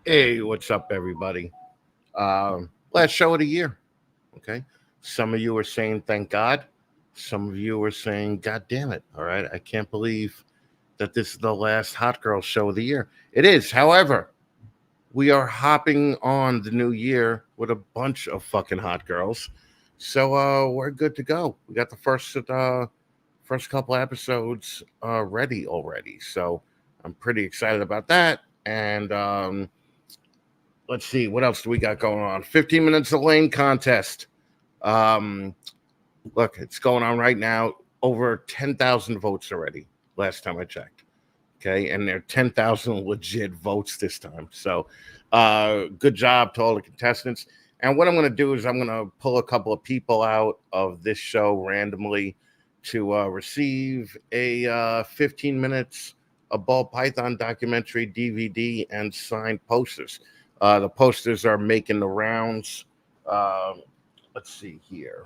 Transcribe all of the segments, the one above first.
Hey, what's up, everybody? Last show of the year. Okay. Some of you are saying thank God. Some of you are saying, God damn it. All right. I can't believe that this is the last Hot Girl show of the year. It is. However, we are hopping on the new year with a bunch of fucking hot girls. So we're good to go. We got the first couple episodes ready already. So I'm pretty excited about that. And let's see, what else do we got going on? 15 minutes of lane contest. Um, Look, it's going on right now. Over 10,000 votes already. Last time I checked. Okay, and there are 10,000 legit votes this time. So, good job to all the contestants. And what I'm going to do is I'm going to pull a couple of people out of this show randomly to receive a 15 minutes a ball python documentary DVD and signed posters. The posters are making the rounds. Um, let's see here.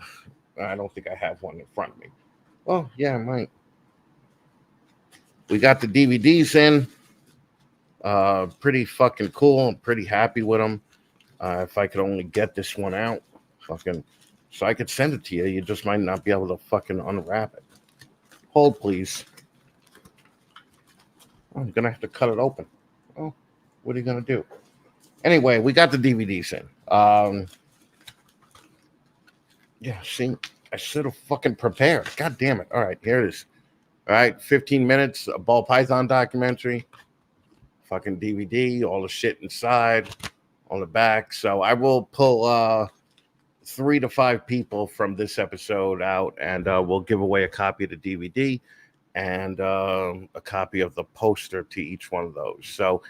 I don't think I have one in front of me. Oh, yeah, I might. We got the DVDs in. Pretty fucking cool. I'm pretty happy with them. If I could only get this one out, fucking, so I could send it to you. You just might not be able to fucking unwrap it. Hold, please. Oh, I'm gonna have to cut it open. Oh, what are you gonna do? Anyway, we got the DVDs in. Yeah, see, I should have fucking prepared. God damn it. All right, here it is. All right, 15 minutes, a ball python documentary, fucking DVD, all the shit inside, on the back. So I will pull 3 to 5 people from this episode out, and we'll give away a copy of the DVD and a copy of the poster to each one of those. So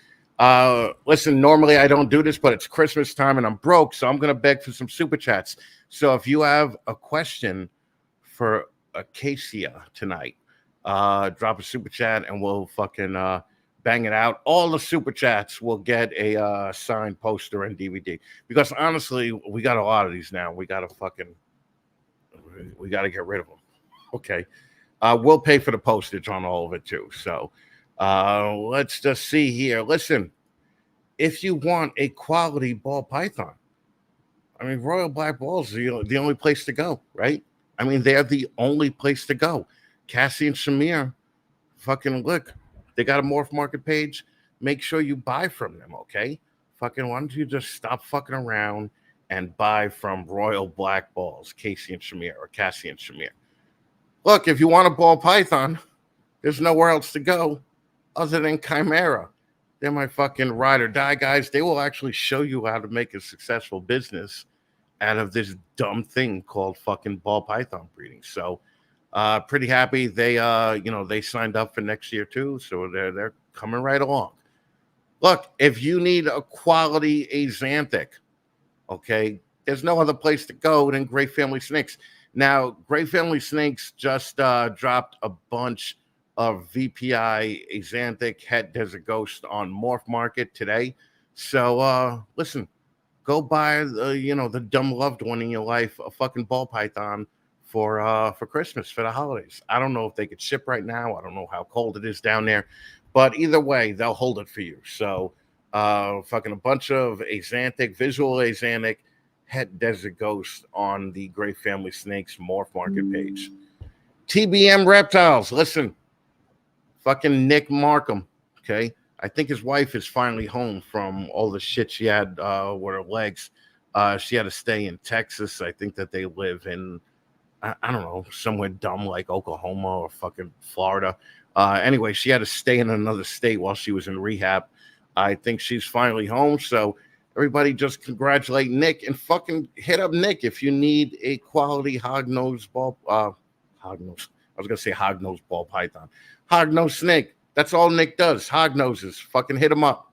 listen, normally I don't do this, but it's Christmas time and I'm broke, so I'm going to beg for some super chats. So if you have a question for Acacia tonight, drop a super chat and we'll fucking bang it out. All the super chats will get a signed poster and DVD, because honestly, we got a lot of these now. We got to get rid of them. Okay. We'll pay for the postage on all of it too. So let's just see here. Listen, if you want a quality ball python, I mean, Royal Black Balls are the only place to go, right? I mean, they're the only place to go. Cassie and Shamir, fucking look, they got a Morph Market page. Make sure you buy from them, okay? Fucking, why don't you just stop fucking around and buy from Royal Black Balls, Casey and Shamir, or Cassie and Shamir. Look, if you want a ball python, there's nowhere else to go other than Chimera. They're my fucking ride or die guys. They will actually show you how to make a successful business out of this dumb thing called fucking ball python breeding. So pretty happy they signed up for next year too, so they're coming right along. Look, if you need a quality axanthic, okay, there's no other place to go than Great Family Snakes. Now, Great Family Snakes just dropped a bunch of VPI axanthic het desert ghost on Morph Market today. So listen, go buy the dumb loved one in your life a fucking ball python for Christmas, for the holidays. I don't know if they could ship right now. I don't know how cold it is down there, but either way, they'll hold it for you. So fucking a bunch of axanthic, visual axanthic het desert ghost on the Great Family Snakes Morph Market page. TBM Reptiles, listen, fucking Nick Markham, okay? I think his wife is finally home from all the shit she had with her legs. She had to stay in Texas. I think that they live in, I don't know, somewhere dumb like Oklahoma or fucking Florida. Anyway, she had to stay in another state while she was in rehab. I think she's finally home. So everybody just congratulate Nick and fucking hit up Nick if you need a quality hognose ball. Hognose. I was going to say hognose ball python. Hognose snake. That's all Nick does. Hog noses. Fucking hit him up.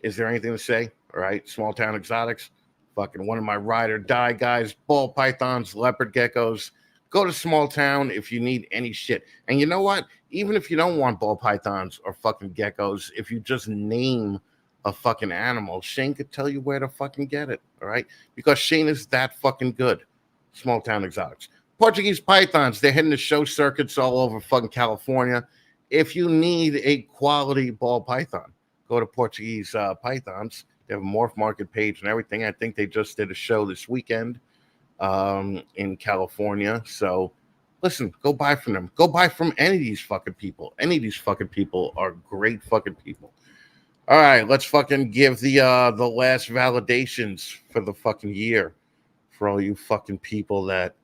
Is there anything to say? All right. Small Town Exotics. Fucking one of my ride or die guys. Ball pythons, leopard geckos. Go to Small Town if you need any shit. And you know what? Even if you don't want ball pythons or fucking geckos, if you just name a fucking animal, Shane could tell you where to fucking get it. All right. Because Shane is that fucking good. Small Town Exotics. Portuguese pythons, they're hitting the show circuits all over fucking California. If you need a quality ball python, Go to Portuguese Pythons. They have a morph market page and everything. I think they just did a show this weekend in California. So listen, go buy from them. Go buy from any of these fucking people. Any of these fucking people are great fucking people. All right, let's fucking give the last validations for the fucking year for all you fucking people that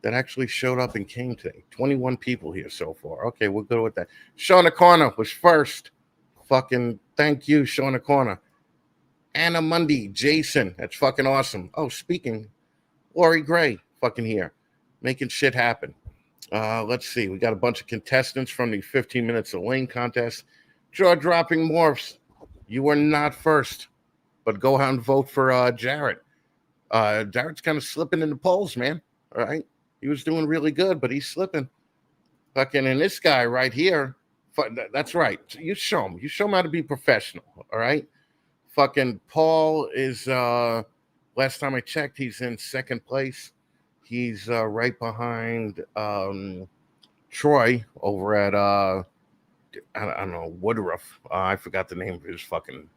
actually showed up and came today. 21 people here so far. Okay, we're good with that. Shauna Corner was first. Fucking thank you, Shauna Corner. Anna Mundy, Jason, that's fucking awesome. Oh, speaking, Lori Gray, fucking here, making shit happen. Let's see, we got a bunch of contestants from the 15 Minutes of Lane contest. Jaw dropping morphs. You were not first, but go out and vote for Jarrett. Jarrett's kind of slipping in the polls, man. All right. He was doing really good, but he's slipping. Fucking, and this guy right here, that's right. You show him. You show him how to be professional. All right. Fucking Paul is, last time I checked, he's in second place. He's right behind Troy over at, I don't know, Woodruff. I forgot the name of his fucking,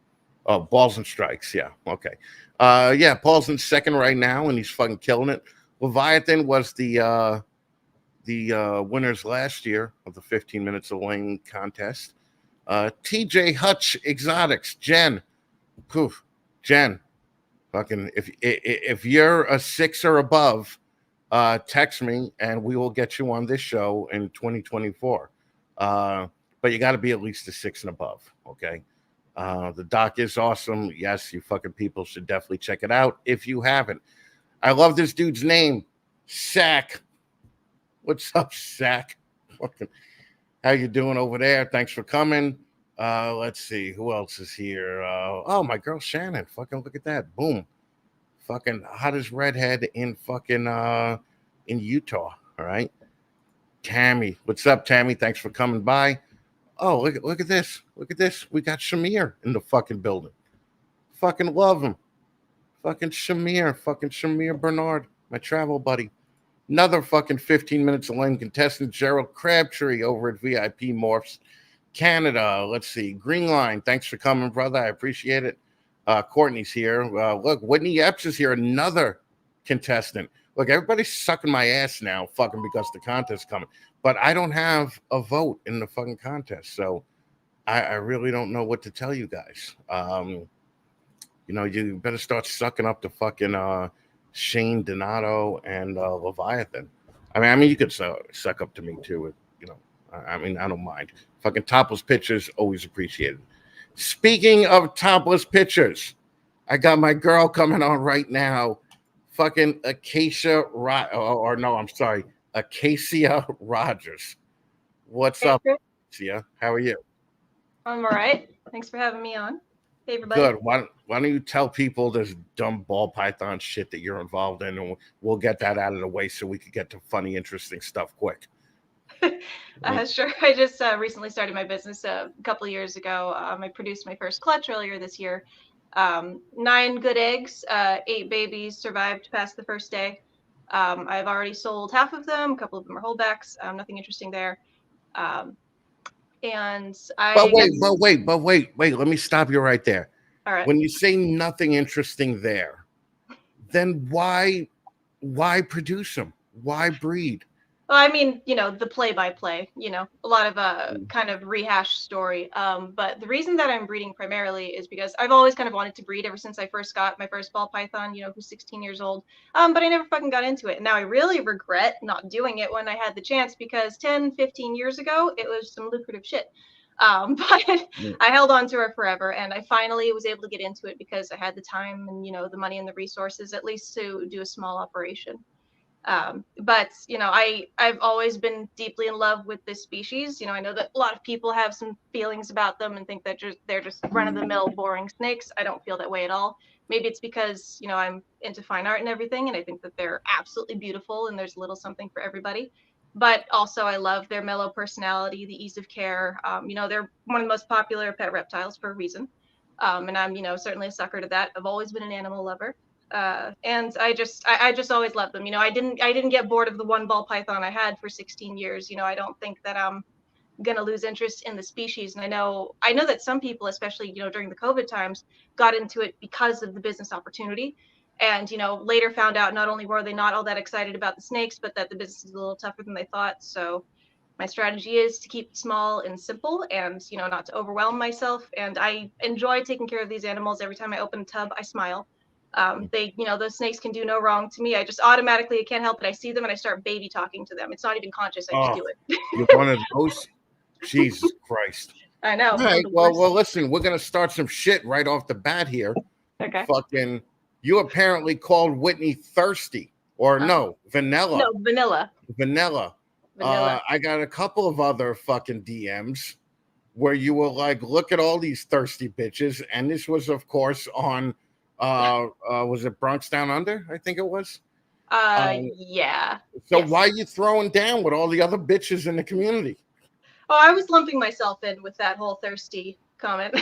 Balls and Strikes. Yeah. Okay. Yeah, Paul's in second right now, and he's fucking killing it. Leviathan was the winners last year of the 15 Minutes of Lane contest. TJ Hutch Exotics, Jen, poof, Jen, fucking if you're a 6 or above, text me and we will get you on this show in 2024. But you got to be at least a 6 and above, okay? The doc is awesome. Yes, you fucking people should definitely check it out if you haven't. I love this dude's name, Sack. What's up, Sack? Fucking, how you doing over there? Thanks for coming. Let's see who else is here. Oh, my girl Shannon. Fucking look at that. Boom. Fucking hottest redhead in fucking in Utah. All right. Tammy. What's up, Tammy? Thanks for coming by. Oh, look at this. Look at this. We got Shamir in the fucking building. Fucking love him. Fucking Shamir. Fucking Shamir Bernard, my travel buddy. Another fucking 15 Minutes of Lane contestant, Gerald Crabtree over at VIP Morphs Canada. Let's see. Green Line. Thanks for coming, brother. I appreciate it. Courtney's here. Look, Whitney Epps is here. Another contestant. Look, everybody's sucking my ass now, fucking because the contest's coming. But I don't have a vote in the fucking contest, so I really don't know what to tell you guys. You better start sucking up to fucking Shane Donato and Leviathan. I mean, you could suck up to me too. I mean, I don't mind. Fucking topless pictures, always appreciated. Speaking of topless pictures, I got my girl coming on right now. Fucking or no, I'm sorry, Acacia Rogers. What's Hey, up, Chris. Acacia? How are you? I'm all right. Thanks for having me on. Hey, Good. everybody. Why don't you tell people this dumb ball python shit that you're involved in, and we'll get that out of the way so we could get to funny, interesting stuff quick. Sure. I just recently started my business a couple of years ago. I produced my first clutch earlier this year. 9 good eggs, 8 babies survived past the first day. I've already sold half of them. A couple of them are holdbacks. Nothing interesting there. Um, and But I wait, guess, but wait. Let me stop you right there. all right. When you say nothing interesting there, then why produce them? Why breed? Well, I mean, the play-by-play, a lot of kind of rehash story. But the reason that I'm breeding primarily is because I've always kind of wanted to breed ever since I first got my first ball python, who's 16 years old. But I never fucking got into it. And now I really regret not doing it when I had the chance because 10, 15 years ago, it was some lucrative shit. But I held on to her forever, and I finally was able to get into it because I had the time and the money and the resources at least to do a small operation. But I've always been deeply in love with this species. I know that a lot of people have some feelings about them and think that they're just run of the mill boring snakes. I don't feel that way at all. Maybe it's because I'm into fine art and everything, and I think that they're absolutely beautiful and there's a little something for everybody. But also, I love their mellow personality, the ease of care. They're one of the most popular pet reptiles for a reason. And I'm certainly a sucker to that. I've always been an animal lover. And I just always loved them. I didn't get bored of the one ball python I had for 16 years. I don't think that going to lose interest in the species. And I know that some people, especially, during the COVID times, got into it because of the business opportunity. And, later found out not only were they not all that excited about the snakes, but that the business is a little tougher than they thought. So my strategy is to keep it small and simple and, not to overwhelm myself. And I enjoy taking care of these animals. Every time I open a tub, I smile. Those snakes can do no wrong to me. I just automatically, I can't help it. I see them and I start baby talking to them. It's not even conscious. I just Oh, do it. you're one of those. Jesus Christ. I know. All I'm right. the Well, worst. listen, we're gonna start some shit right off the bat here. Okay. Fucking, you apparently called Whitney thirsty, or no, No, vanilla, vanilla. vanilla. Vanilla. I got a couple of other fucking DMs where you were like, "Look at all these thirsty bitches," and this was, of course, on. Was it Bronx Down Under? I think it was. Yeah. So Yes. why are you throwing down with all the other bitches in the community? Oh, I was lumping myself in with that whole thirsty comment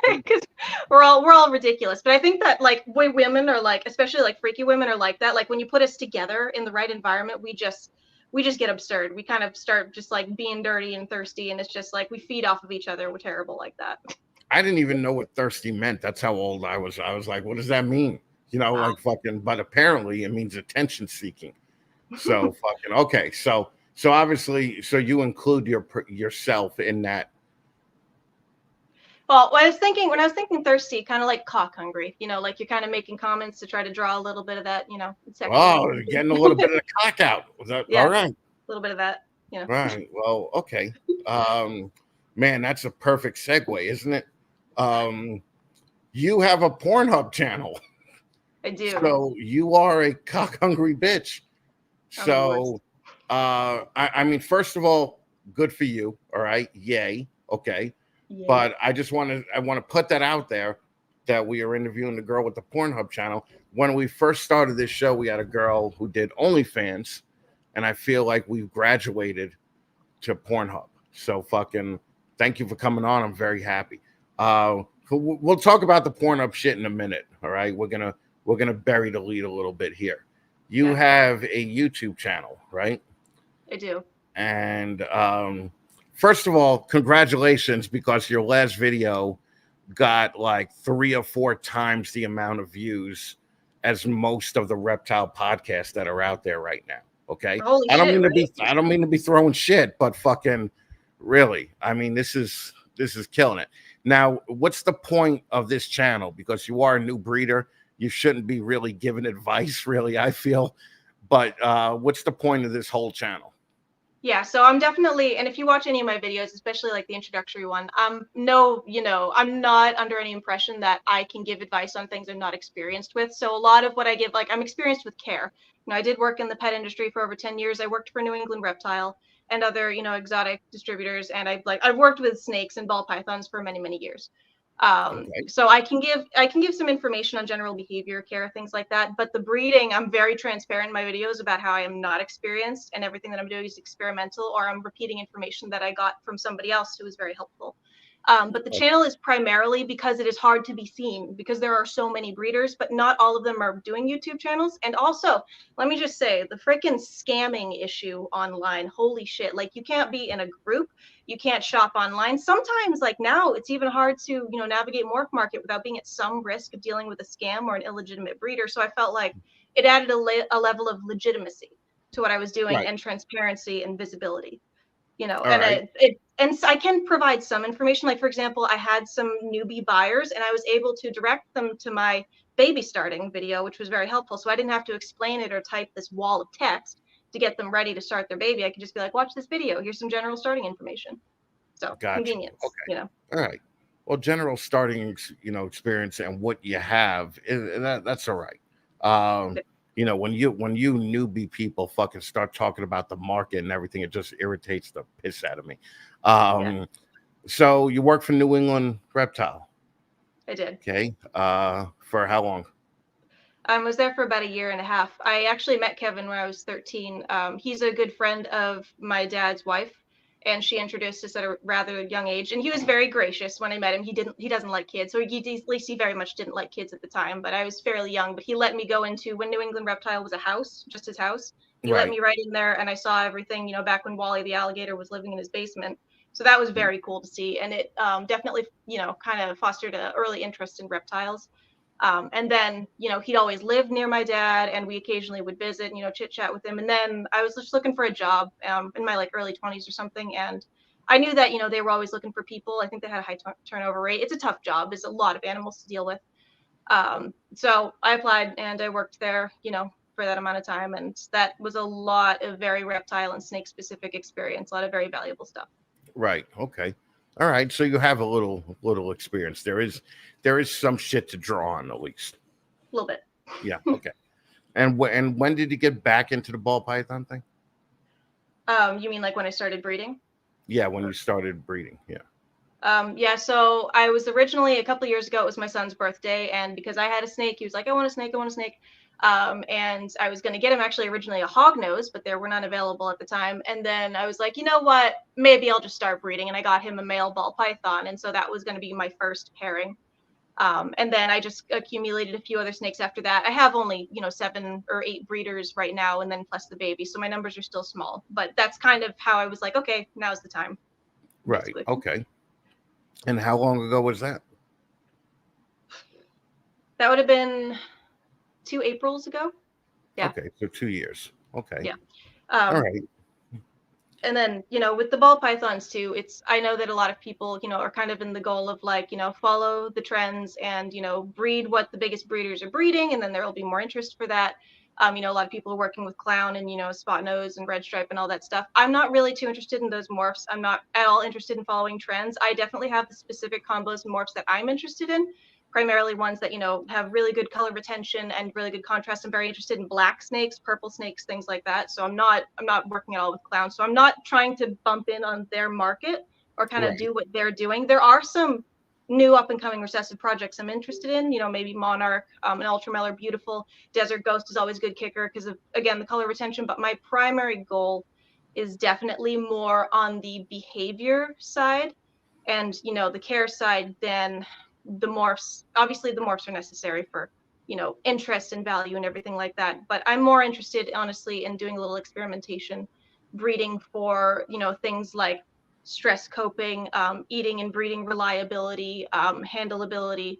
because we're all ridiculous. But I think that like way women are like, especially like freaky women are like that. Like when you put us together in the right environment, we just get absurd. We kind of start just like being dirty and thirsty, and it's just like we feed off of each other. We're terrible like that. I didn't even know what thirsty meant. That's how old I was. I was like, what does that mean? Like fucking, but apparently it means attention seeking. So fucking okay. So obviously, so you include yourself in that. Well, when I was thinking thirsty, kind of like cock hungry, like you're kind of making comments to try to draw a little bit of that, sexual Oh, attention. getting a little bit of the cock out. Was that Yeah, all a right? little bit of that. Right. Well, okay. Um, man, that's a perfect segue, isn't it? Um, you have a Pornhub channel, I do. so you are a cock hungry bitch. I'm the worst. So, I mean, first of all, good for you. All right, yay. Okay, Yeah. but I want to put that out there that we are interviewing the girl with the Pornhub channel. When we first started this show, we had a girl who did OnlyFans, and I feel like we've graduated to Pornhub. So fucking thank you for coming on. I'm very happy. We'll talk about the Pornhub shit in a minute. All right, we're gonna bury the lead a little bit here. You Okay. have a YouTube channel, right? I do. And first of all, congratulations, because your last video got like 3 or 4 times the amount of views as most of the reptile podcasts that are out there right now. Okay. Holy I don't shit, mean to right? be I don't mean to be throwing shit, but fucking really. I mean, this is killing it. Now, what's the point of this channel? Because you are a new breeder. You shouldn't be really giving advice, really, I feel. But what's the point of this whole channel? Yeah, so I'm definitely, and if you watch any of my videos, especially like the introductory one, I'm not under any impression that I can give advice on things I'm not experienced with. So a lot of what I give, like I'm experienced with care. I did work in the pet industry for over 10 years. I worked for New England Reptile and other, exotic distributors, and I've worked with snakes and ball pythons for many, many years. Okay. So I can give some information on general behavior care, things like that. But the breeding, I'm very transparent in my videos about how I am not experienced, and everything that I'm doing is experimental, or I'm repeating information that I got from somebody else who was very helpful. But the channel is primarily because it is hard to be seen, because there are so many breeders, but not all of them are doing YouTube channels. And also, let me just say, the freaking scamming issue online, holy shit. Like, you can't be in a group, you can't shop online. Sometimes, like now, it's even hard to, navigate morph market without being at some risk of dealing with a scam or an illegitimate breeder. So I felt like it added a level of legitimacy to what I was doing, Right. and transparency and visibility. All And right. I can provide some information. Like, for example, I had some newbie buyers, and I was able to direct them to my baby starting video, which was very helpful. So I didn't have to explain it or type this wall of text to get them ready to start their baby. I could just be like, watch this video. Here's some general starting information. So Gotcha. convenience. Okay. All right. Well, general starting, experience and what you have, that's all right. Um, when you newbie people fucking start talking about the market and everything, it just irritates the piss out of me. Yeah, So you work for New England Reptile, I did. okay? For how long? I was there for about a year and a half. I actually met Kevin when I was 13. He's a good friend of my dad's wife, and she introduced us at a rather young age. And he was very gracious when I met him. He doesn't like kids, so at least he very much didn't like kids at the time. But I was fairly young. But he let me go into when New England Reptile was a house, just his house. He let Right. me right in there, and I saw everything. Back when Wally the alligator was living in his basement. So that was very cool to see, and it definitely, kind of fostered an early interest in reptiles. And then, he'd always lived near my dad, and we occasionally would visit, chit chat with him. And then I was just looking for a job in my like early 20s or something, and I knew that they were always looking for people. I think they had a high turnover rate. It's a tough job. There's a lot of animals to deal with. So I applied and I worked there, for that amount of time, and that was a lot of very reptile and snake specific experience, a lot of very valuable stuff. Right. Okay. All right. So you have a little experience. There is some shit to draw on at least. A little bit. Yeah. Okay. And when did you get back into the ball python thing? You mean like when I started breeding? Yeah, when you started breeding. Yeah. Yeah, so I was originally a couple of years ago, it was my son's birthday, and because I had a snake, he was like, I want a snake, I want a snake. And I was going to get him actually originally a hog nose, but there were none available at the time. And then I was like, you know what, maybe I'll just start breeding. And I got him a male ball python. And so that was going to be my first pairing. And then I just accumulated a few other snakes after that. I have only, 7 or 8 breeders right now, and then plus the baby. So my numbers are still small, but that's kind of how I was like, okay, now's the time. Right. Basically. Okay. And how long ago was that? That would have been 2 Aprils ago. Yeah. Okay, so 2 years. Okay. Yeah. All right. And then, with the ball pythons too, I know that a lot of people, are kind of in the goal of like, follow the trends and, breed what the biggest breeders are breeding. And then there will be more interest for that. A lot of people are working with clown and, spot nose and red stripe and all that stuff. I'm not really too interested in those morphs. I'm not at all interested in following trends. I definitely have the specific combos and morphs that I'm interested in. Primarily ones that, have really good color retention and really good contrast. I'm very interested in black snakes, purple snakes, things like that. So I'm not working at all with clowns. So I'm not trying to bump in on their market or kind of do what they're doing. There are some new up and coming recessive projects I'm interested in, maybe Monarch, and Ultramel are beautiful. Desert Ghost is always a good kicker because of, again, the color retention. But my primary goal is definitely more on the behavior side and, the care side than the morphs. Obviously the morphs are necessary for interest and value and everything like that, but I'm more interested honestly in doing a little experimentation breeding for things like stress coping, eating and breeding reliability, handleability.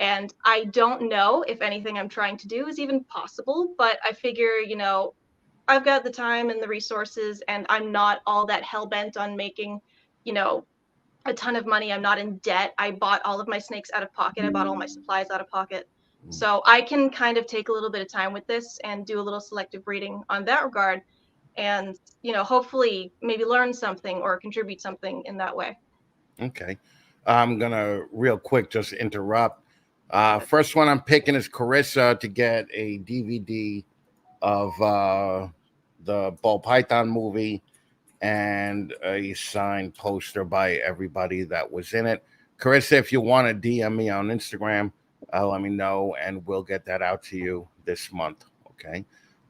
And I don't know if anything I'm trying to do is even possible, but I figure I've got the time and the resources, and I'm not all that hell-bent on making a ton of money. I'm not in debt. I bought all of my snakes out of pocket. I bought all my supplies out of pocket. So I can kind of take a little bit of time with this and do a little selective breeding on that regard. And, hopefully maybe learn something or contribute something in that way. Okay. I'm gonna real quick just interrupt. First one I'm picking is Carissa to get a DVD of the Ball Python movie and a signed poster by everybody that was in it. Carissa, if you want to DM me on Instagram, let me know, and we'll get that out to you this month. Okay.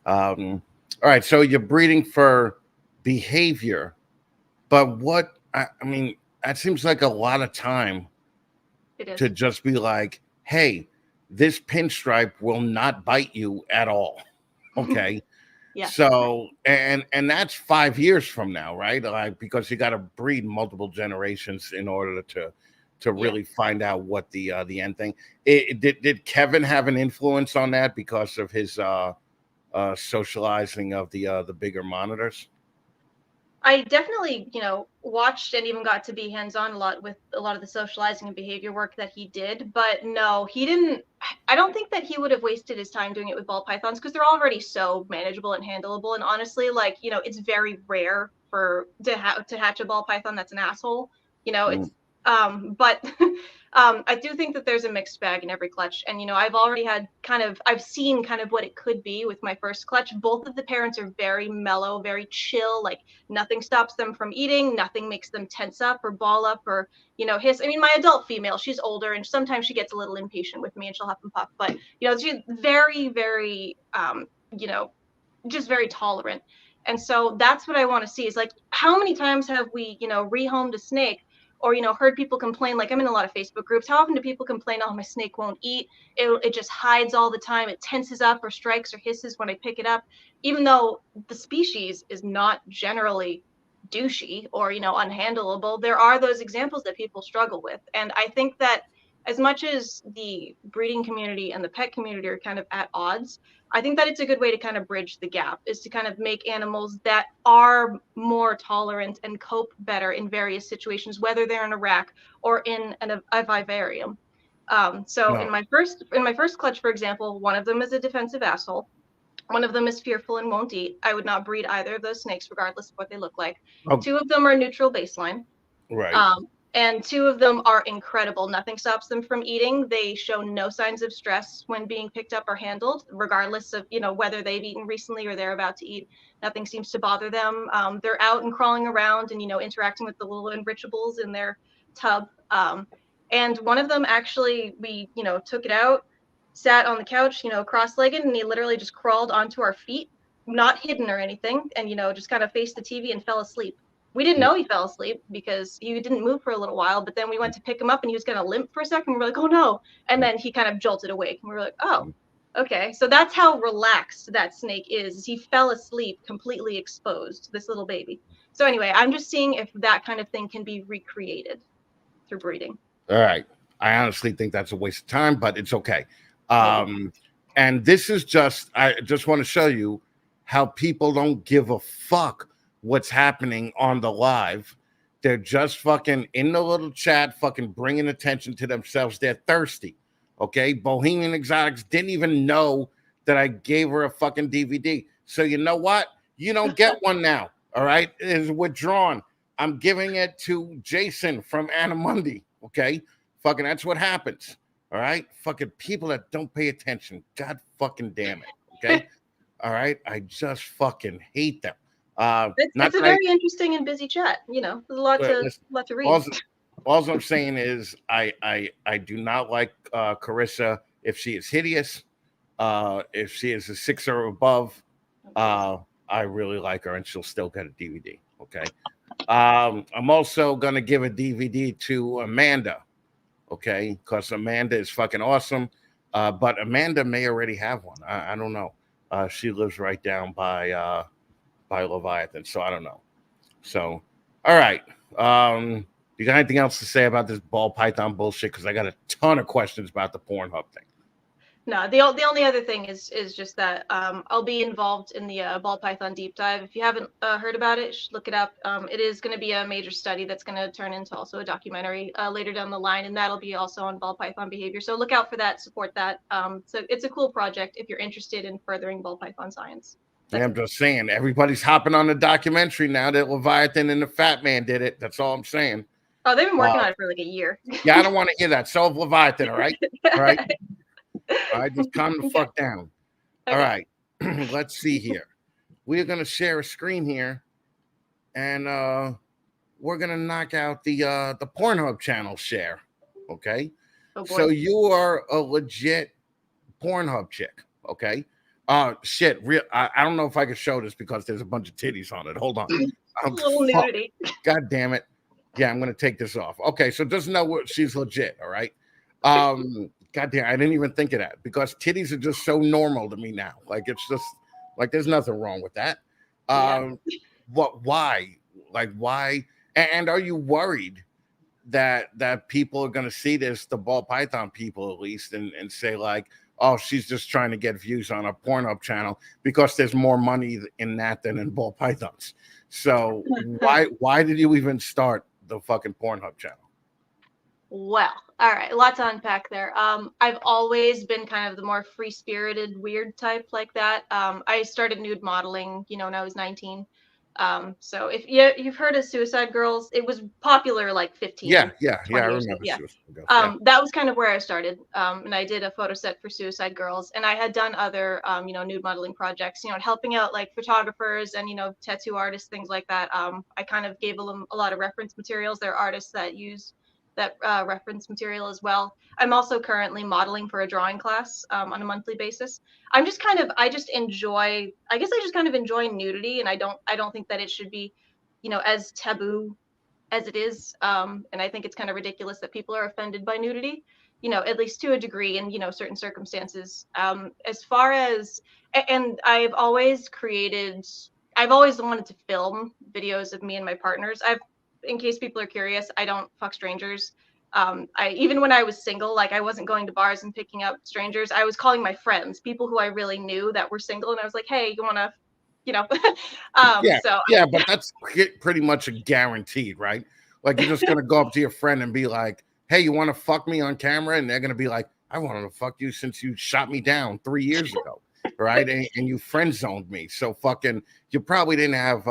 All right. So you're breeding for behavior, but I mean, that seems like a lot of time to just be like, hey, this pinstripe will not bite you at all. Okay. Yeah. So and that's 5 years from now, right? Like, because you got to breed multiple generations in order to really find out what the end thing. Did Kevin have an influence on that because of his socializing of the bigger monitors? I definitely, watched and even got to be hands-on a lot with a lot of the socializing and behavior work that he did. But no, he didn't. I don't think that he would have wasted his time doing it with ball pythons because they're already so manageable and handleable. And honestly, like, it's very rare to hatch a ball python that's an asshole. It's but I do think that there's a mixed bag in every clutch. And, I've seen kind of what it could be with my first clutch. Both of the parents are very mellow, very chill. Like nothing stops them from eating. Nothing makes them tense up or ball up or, hiss. I mean, my adult female, she's older and sometimes she gets a little impatient with me and she'll huff and puff. But, she's very, very, just very tolerant. And so that's what I want to see is like, how many times have we, rehomed a snake or, heard people complain, like I'm in a lot of Facebook groups. How often do people complain, oh, my snake won't eat. It just hides all the time. It tenses up or strikes or hisses when I pick it up, even though the species is not generally douchey or, unhandleable, there are those examples that people struggle with. And I think that as much as the breeding community and the pet community are kind of at odds, I think that it's a good way to kind of bridge the gap, is to kind of make animals that are more tolerant and cope better in various situations, whether they're in a rack or in a vivarium. So No. in my first clutch, for example, one of them is a defensive asshole. One of them is fearful and won't eat. I would not breed either of those snakes, regardless of what they look like. Oh, Two of them are neutral baseline. right. Um, and two of them are incredible. Nothing stops them from eating. They show no signs of stress when being picked up or handled, regardless of, whether they've eaten recently or they're about to eat. Nothing seems to bother them. They're out and crawling around and, interacting with the little enrichables in their tub. And one of them actually, we, took it out, sat on the couch, cross-legged, and he literally just crawled onto our feet, not hidden or anything, and, just kind of faced the TV and fell asleep. We didn't know he fell asleep because he didn't move for a little while, but then we went to pick him up and he was going to limp for a second. We were like, oh no. And then he kind of jolted awake and we were like, oh, okay. So that's how relaxed that snake is. He fell asleep completely exposed, this little baby. So anyway, I'm just seeing if that kind of thing can be recreated through breeding. All right. I honestly think that's a waste of time, but it's okay. Maybe. And this is I just want to show you how people don't give a fuck what's happening on the live. They're just fucking in the little chat, fucking bringing attention to themselves. They're thirsty. Okay. Bohemian Exotics didn't even know that I gave her a fucking DVD. So you know what? You don't get one now. All right. It is withdrawn. I'm giving it to Jason from Anamundi. Okay. Fucking that's what happens. All right. Fucking people that don't pay attention. God fucking damn it. Okay. All right. I just fucking hate them. It's a very interesting and busy chat. There's a lot to read. All I'm saying is I do not like Carissa if she is hideous. If she is a 6 or above, I really like her and she'll still get a DVD. Okay. I'm also gonna give a DVD to Amanda. Okay, because Amanda is fucking awesome. But Amanda may already have one. I don't know. She lives right down by Leviathan, so I don't know. So, all right. You got anything else to say about this ball python bullshit? Because I got a ton of questions about the PornHub thing. No, the only other thing is just that I'll be involved in the ball python deep dive. If you haven't heard about it, look it up. It is going to be a major study that's going to turn into also a documentary later down the line, and that'll be also on ball python behavior. So look out for that, support that. So it's a cool project if you're interested in furthering ball python science. Yeah, I'm just saying, everybody's hopping on the documentary now that Leviathan and the Fatman did it. That's all I'm saying. Oh, they've been working on it for like a year. Yeah, I don't want to hear that. So Leviathan, all right? All right. All right, just calm the fuck down. Okay. All right, let's see here. We're gonna share a screen here, and we're gonna knock out the PornHub channel share. Okay. Oh, so you are a legit PornHub chick. Okay. Shit. I don't know if I can show this because there's a bunch of titties on it. Hold on. A little nudity. God damn it. Yeah, I'm gonna take this off. Okay, so just know what she's legit. All right. God damn, I didn't even think of that because titties are just so normal to me now. Like it's just like there's nothing wrong with that. Why? Like why? And are you worried that people are gonna see this, the ball python people at least, and say like, oh, she's just trying to get views on a PornHub channel because there's more money in that than in ball pythons. So why did you even start the fucking PornHub channel? Well, all right, a lot to unpack there. I've always been kind of the more free-spirited, weird type like that. I started nude modeling, when I was 19. So if you've heard of Suicide Girls, it was popular like 15. Yeah, I remember. Yeah. That was kind of where I started. And I did a photo set for Suicide Girls, and I had done other, nude modeling projects, helping out like photographers and, tattoo artists, things like that. I kind of gave them a lot of reference materials. There are artists that use that reference material as well. I'm also currently modeling for a drawing class on a monthly basis. I just kind of enjoy nudity, and I don't think that it should be, as taboo as it is. And I think it's kind of ridiculous that people are offended by nudity, at least to a degree in, certain circumstances. As far as, and I've always created, I've always wanted to film videos of me and my partners. In case people are curious, I don't fuck strangers. I even when I was single, like I wasn't going to bars and picking up strangers. I was calling my friends, people who I really knew that were single, and I was like, hey, you want to, you know, Yeah, so yeah, but that's pretty much a guaranteed, right? Like you're just gonna go up to your friend and be like, "Hey, you want to fuck me on camera?" And they're gonna be like, "I wanted to fuck you since you shot me down 3 years ago, right? And you friend zoned me, so fucking you probably didn't have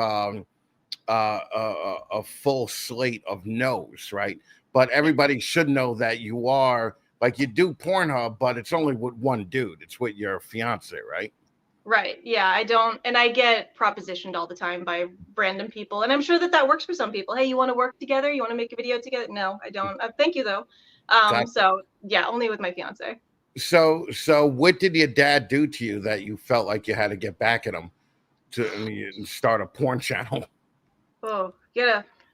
a full slate of no's, right? But everybody should know that you are like you do Pornhub, but it's only with one dude. It's with your fiance, right? right, yeah, I don't, and I get propositioned all the time by random people, and I'm sure that that works for some people. Hey, you want to work together? You want to make a video together? No, I don't. Thank you though. Gotcha. So yeah, only with my fiance. So what did your dad do to you that you felt like you had to get back at him and start a porn channel? Oh, you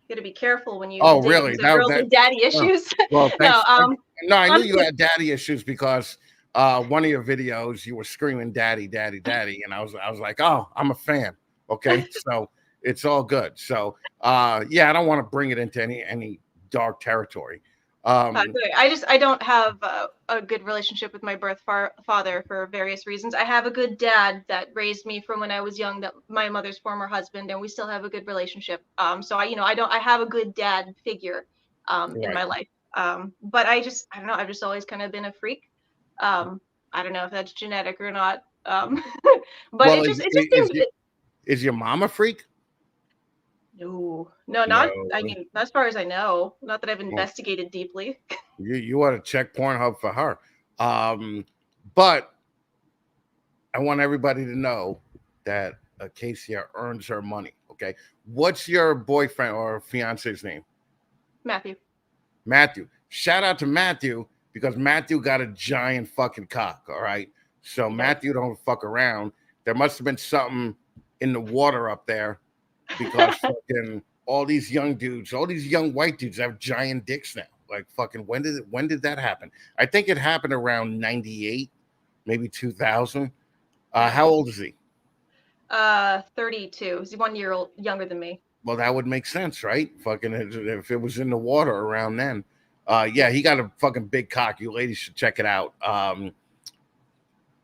gotta be careful when you Oh, dig really? into girls with daddy Oh, issues. well, No, thanks. No, I knew you honestly, had daddy issues because one of your videos you were screaming "daddy, daddy, daddy," and I was like, oh, I'm a fan. Okay, so it's all good. So yeah, I don't want to bring it into any dark territory. Um, I don't have a good relationship with my father for various reasons. I have a good dad that raised me from when I was young, that my mother's former husband, and we still have a good relationship. So I have a good dad figure in right. my life. But I don't know, I've just always kind of been a freak. I don't know if that's genetic or not. But Well, it just seems is your mom a freak? no, no, not No. I mean, as far as I know, not that I've Well, investigated deeply. you ought to check Pornhub for her. But I want everybody to know that Acacia earns her money. Okay. What's your boyfriend or fiance's name? Matthew. Matthew. Shout out to Matthew because Matthew got a giant fucking cock. All right. So He does. Matthew don't fuck around. There must have been something in the water up there because fucking all these young dudes, all these young white dudes have giant dicks now. Like fucking when did that happen? I think it happened around 98, maybe 2000. Yeah. How old is he? 32. He's 1 year old younger than me. Well, that would make sense, right? Fucking if it was in the water around then. Yeah, he got a fucking big cock. You ladies should check it out.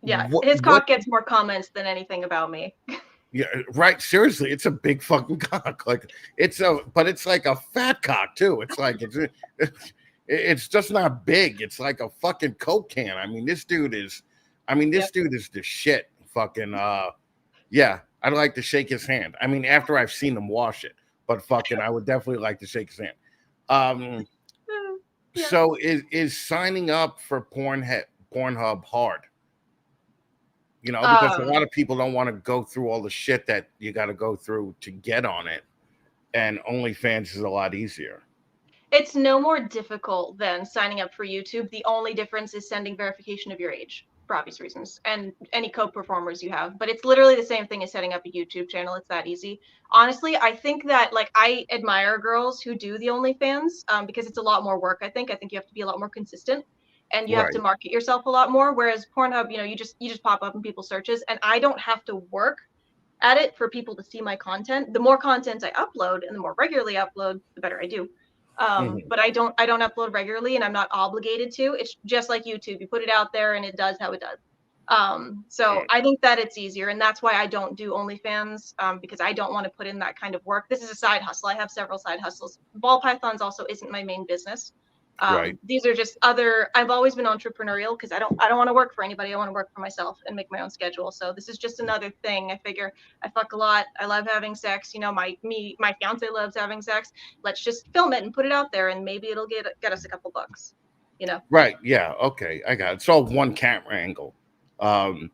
Yeah, his What? cock gets more comments than anything about me. Yeah, right. Seriously, it's a big fucking cock. Like but it's like a fat cock too. It's like it's just not big. It's like a fucking Coke can. I mean, this dude is. I mean, this Yep. dude is the shit. Fucking. Yeah, I'd like to shake his hand. I mean, after I've seen him wash it, but fucking, I would definitely like to shake his hand. Um, Yeah. so is signing up for Pornhub hard? You know, because a Um, lot of people don't want to go through all the shit that you got to go through to get on it, and OnlyFans is a lot easier. it's no more difficult than signing up for YouTube. The only difference is sending verification of your age for obvious reasons and any co-performers you have. But it's literally the same thing as setting up a YouTube channel. It's that easy. Honestly, I think that like I admire girls who do the OnlyFans because it's a lot more work. I think you have to be a lot more consistent and you have to Right. market yourself a lot more. Whereas Pornhub, you just pop up in people's searches and I don't have to work at it for people to see my content. The more content I upload and the more regularly I upload, the better I do. Mhm. But I don't upload regularly and I'm not obligated to. It's just like YouTube. You put it out there and it does how it does. So Right. I think that it's easier, and that's why I don't do OnlyFans, because I don't want to put in that kind of work. This is a side hustle. I have several side hustles. Ball pythons also isn't my main business. Right. These are just other. I've always been entrepreneurial because I don't want to work for anybody. I want to work for myself and make my own schedule. So this is just another thing. I figure I fuck a lot. I love having sex. My fiance loves having sex. Let's just film it and put it out there, and maybe it'll get us a couple bucks. You know, Right. Yeah. Okay. I got it. It's all one camera angle. Um,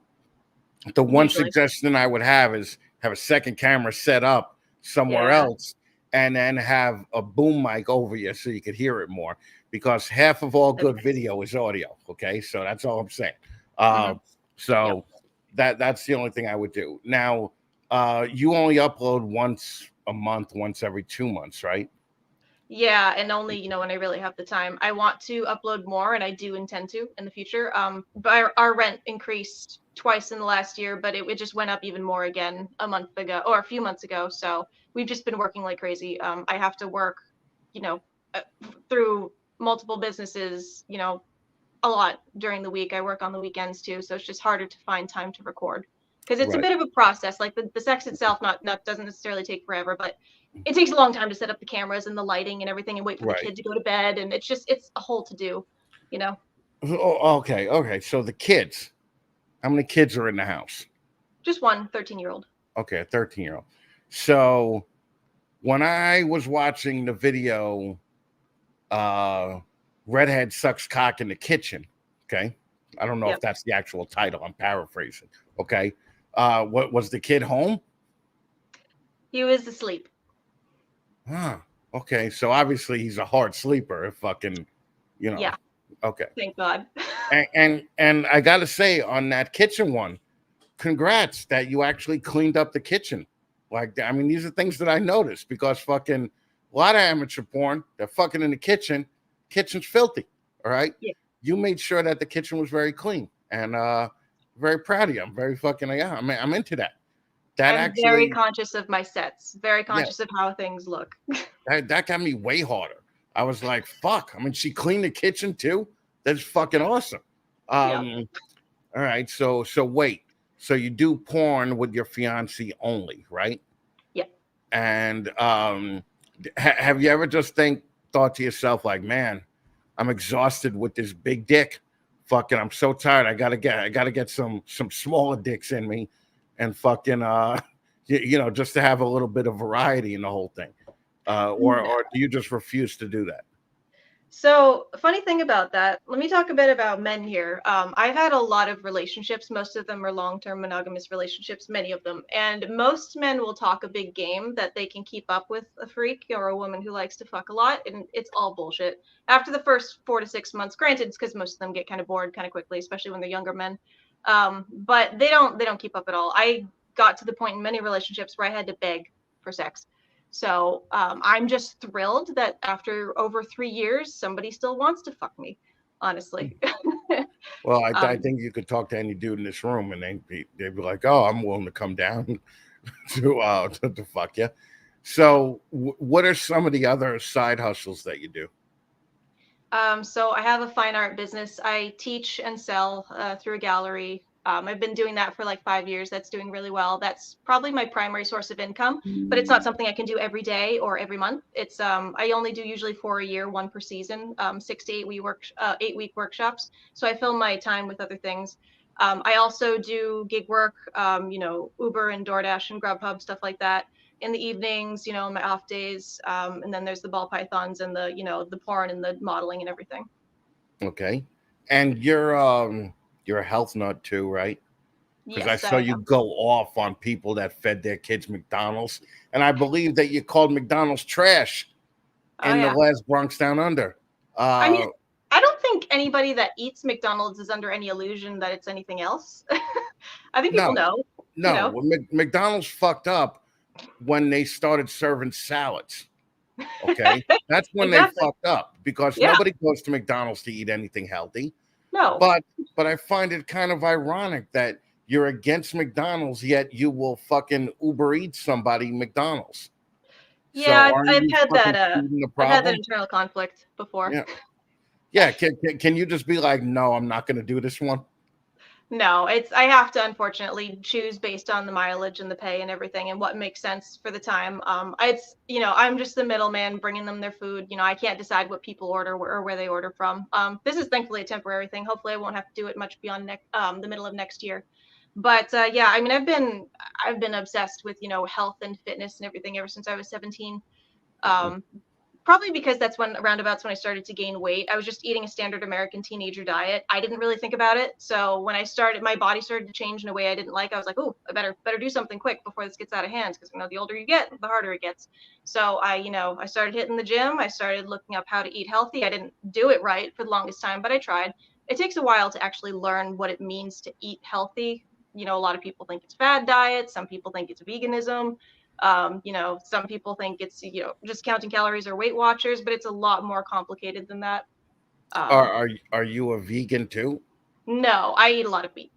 the one usually. suggestion I would have is have a second camera set up somewhere Yeah. else and then have a boom mic over you so you could hear it more because half of all That'd good be nice. video is audio. Okay. So that's all I'm saying. Mm-hmm. Uh, Yep. so that's the only thing I would do. Now, you only upload once a month, once every 2 months, right? Yeah, and only, when I really have the time. I want to upload more, and I do intend to in the future. But our rent increased twice in the last year, but it just went up even more again a month ago or a few months ago. So we've just been working like crazy. I have to work, you know, through multiple businesses, a lot during the week. I work on the weekends too, so it's just harder to find time to record because it's a Right. bit of a process. Like the sex itself, not doesn't necessarily take forever, but it takes a long time to set up the cameras and the lighting and everything, and wait for the Right. kid to go to bed, and it's a whole to do, you know. Oh, okay. Okay. So the kids, how many kids are in the house? Just one 13-year-old. Okay, a 13-year-old. So when I was watching the video, uh, Redhead Sucks Cock in the Kitchen, okay? I don't know if Yep, that's the actual title. I'm paraphrasing. Okay. What was the kid home? he was asleep. Huh. Okay. So obviously he's a hard sleeper. If fucking, you know. Yeah, Okay. thank God. And I gotta say on that kitchen one, congrats that you actually cleaned up the kitchen. Like, I mean, these are things that I noticed because fucking a lot of amateur porn, they're fucking in the kitchen. Kitchen's filthy. All right. Yeah, You made sure that the kitchen was very clean and very proud of you. I'm very fucking, yeah, I'm into that. That I'm very actually, conscious of my sets, very yeah, conscious of how things look. that got me way harder. I was like, fuck. I mean, she cleaned the kitchen too. That's fucking awesome. Yep. Um, all right. So wait. So you do porn with your fiance only, right? Yeah. And have you ever just thought to yourself like, man, I'm exhausted with this big dick. Fucking, I'm so tired. I gotta get some smaller dicks in me, and fucking just to have a little bit of variety in the whole thing. Or do you just refuse to do that? So, funny thing about that, let me talk a bit about men here. I've had a lot of relationships. Most of them are long-term monogamous relationships, many of them. And most men will talk a big game that they can keep up with a freak or a woman who likes to fuck a lot, and it's all bullshit. After the first 4 to 6 months, granted, it's because most of them get kind of bored kind of quickly, especially when they're younger men. But they don't keep up at all. I got to the point in many relationships where I had to beg for sex. So I'm just thrilled that after over 3 years, somebody still wants to fuck me. Honestly, Well, I um, think you could talk to any dude in this room, and they'd be like, "Oh, I'm willing to come down to fuck you." So, what are some of the other side hustles that you do? so I have a fine art business. I teach and sell through a gallery. I've been doing that for like 5 years. That's doing really well. That's probably my primary source of income, but it's not something I can do every day or every month. It's I only do usually 4 a year, one per season, 6 to 8 week workshops. So I fill my time with other things. I also do gig work, Uber and DoorDash and Grubhub, stuff like that in the evenings, my off days. And then there's the ball pythons and the porn and the modeling and everything. Okay, and you're a health nut too, right? Because I Yes, saw I you am. go off on people that fed their kids McDonald's, and I believe that you called McDonald's trash Oh in the yeah. last Bronx Down Under. I mean, Uh, I don't think anybody that eats McDonald's is under any illusion that it's anything else. I think people no, know, you no, know. well, McDonald's fucked up when they started serving salads. Okay, that's when they Exactly. fucked up because Yeah. nobody goes to McDonald's to eat anything healthy. No. But I find it kind of ironic that you're against McDonald's yet you will fucking Uber eat somebody McDonald's. Yeah, So aren't I've you had that fucking feeding the I've had that problem? internal conflict before. Yeah. Yeah. Can you just be like, no, I'm not gonna do this one? No, I have to unfortunately choose based on the mileage and the pay and everything and what makes sense for the time. I'm just the middleman bringing them their food. I can't decide what people order or where they order from. This is thankfully a temporary thing. Hopefully, I won't have to do it much beyond the middle of next year. But yeah, I mean, I've been obsessed with health and fitness and everything ever since I was 17. Um, Probably because that's when roundabouts when I started to gain weight. I was just eating a standard American teenager diet. I didn't really think about it. So when I started, my body started to change in a way I didn't like. I was like, oh, I better do something quick before this gets out of hand because the older you get, the harder it gets. So I started hitting the gym. I started looking up how to eat healthy. I didn't do it right for the longest time, but I tried. It takes a while to actually learn what it means to eat healthy. A lot of people think it's fad diet. Some people think it's veganism. Some people think it's just counting calories or Weight Watchers, but it's a lot more complicated than that. Are Um, are you a vegan too? no, I eat a lot of meat.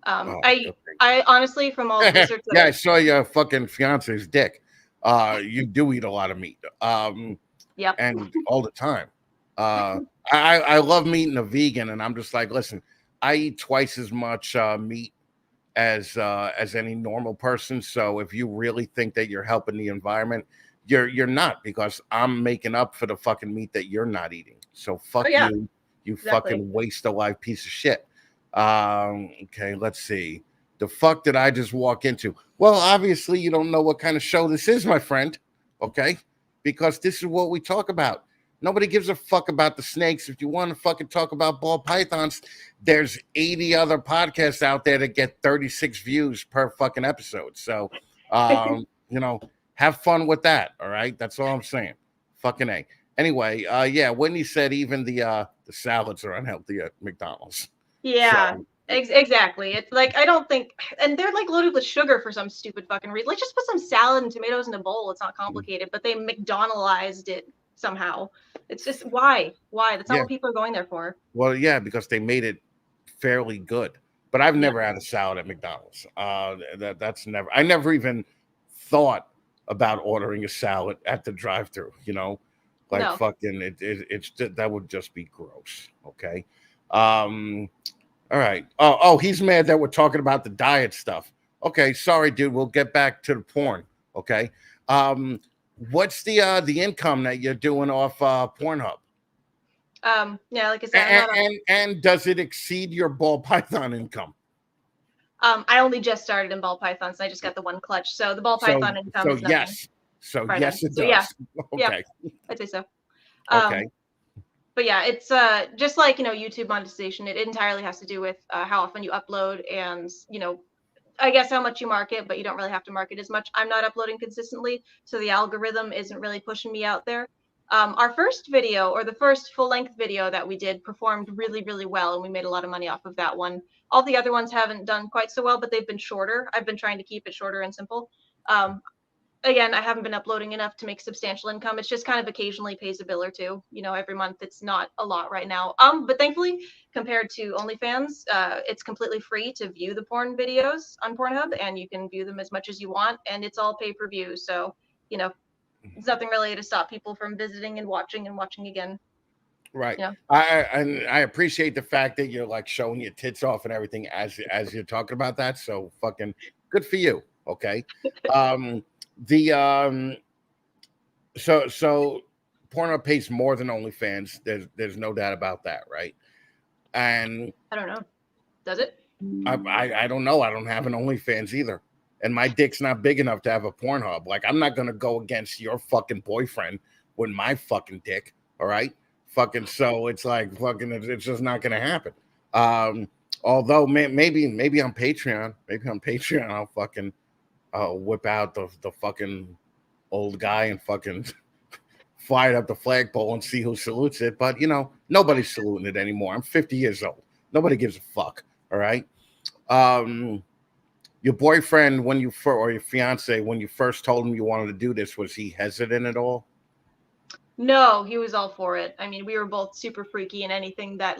Oh, I okay. I honestly, from all the research that Yeah, I saw your fucking fiance's dick. You do eat a lot of meat. yep. And all the time. Uh, I love meeting a vegan, and I'm just like, listen, I eat twice as much meat as any normal person. So if you really think that you're helping the environment, you're not, because I'm making up for the fucking meat that you're not eating. So Oh fuck yeah, you, you exactly. fucking waste a life piece of shit. Okay, let's see. The fuck did I just walk into? Well, obviously you don't know what kind of show this is, my friend. Okay, because this is what we talk about. Nobody gives a fuck about the snakes. If you want to fucking talk about ball pythons, there's 80 other podcasts out there that get 36 views per fucking episode. So, have fun with that. All right. That's all I'm saying. Fucking A. Anyway, yeah, Whitney said even the salads are unhealthy at McDonald's. Yeah, So, exactly. It's like I don't think, and they're like loaded with sugar for some stupid fucking reason. Like just put some salad and tomatoes in a bowl. It's not complicated, but they McDonaldized it somehow. It's just why? Why? That's not yeah. what people are going there for. Well, yeah, because they made it fairly good. But I've Yeah. never had a salad at McDonald's. That's never. I never even thought about ordering a salad at the drive-through. Like No. fucking that would just be gross. Okay. Um. All right. Oh, he's mad that we're talking about the diet stuff. Okay. Sorry, dude. We'll get back to the porn. Okay. Um. What's the income that you're doing off PornHub? Yeah, like I said, I'm And, not a and does it exceed your ball python income? I only just started in ball pythons and I just got the one clutch. So the ball So python income so is nothing yes. So right now. yes, it So yeah, does. yeah, Okay. I'd say so. Okay. Um, but yeah, it's just like YouTube monetization. It entirely has to do with how often you upload and I guess how much you market, but you don't really have to market as much. I'm not uploading consistently, so the algorithm isn't really pushing me out there. Our first video, or the first full length video that we did, performed really, really well, and we made a lot of money off of that one. All the other ones haven't done quite so well, but they've been shorter. I've been trying to keep it shorter and simple. Um, Again, I haven't been uploading enough to make substantial income. It's just kind of occasionally pays a bill or two, every month. It's not a lot right now. But thankfully, compared to OnlyFans, it's completely free to view the porn videos on Pornhub, and you can view them as much as you want, and it's all pay per view. So, you know, there's nothing really to stop people from visiting and watching again. Right. You know, I appreciate the fact that you're like showing your tits off and everything as you're talking about that. So fucking good for you. Okay. Um the so Pornhub pays more than OnlyFans. There's no doubt about that, right? And I don't know. Does it? I don't know. I don't have an OnlyFans either. And my dick's not big enough to have a Pornhub. Like, I'm not gonna go against your fucking boyfriend with my fucking dick. All right. Fucking, so it's like fucking it's just not gonna happen. Um, although maybe on Patreon, I'll fucking whip out the fucking old guy and fucking fly it up the flagpole and see who salutes it. But nobody's saluting it anymore. I'm 50 years old. Nobody gives a fuck. All right. Um, your boyfriend, when you or your fiance, when you first told him you wanted to do this, was he hesitant at all? No, he was all for it. I mean, we were both super freaky, and anything that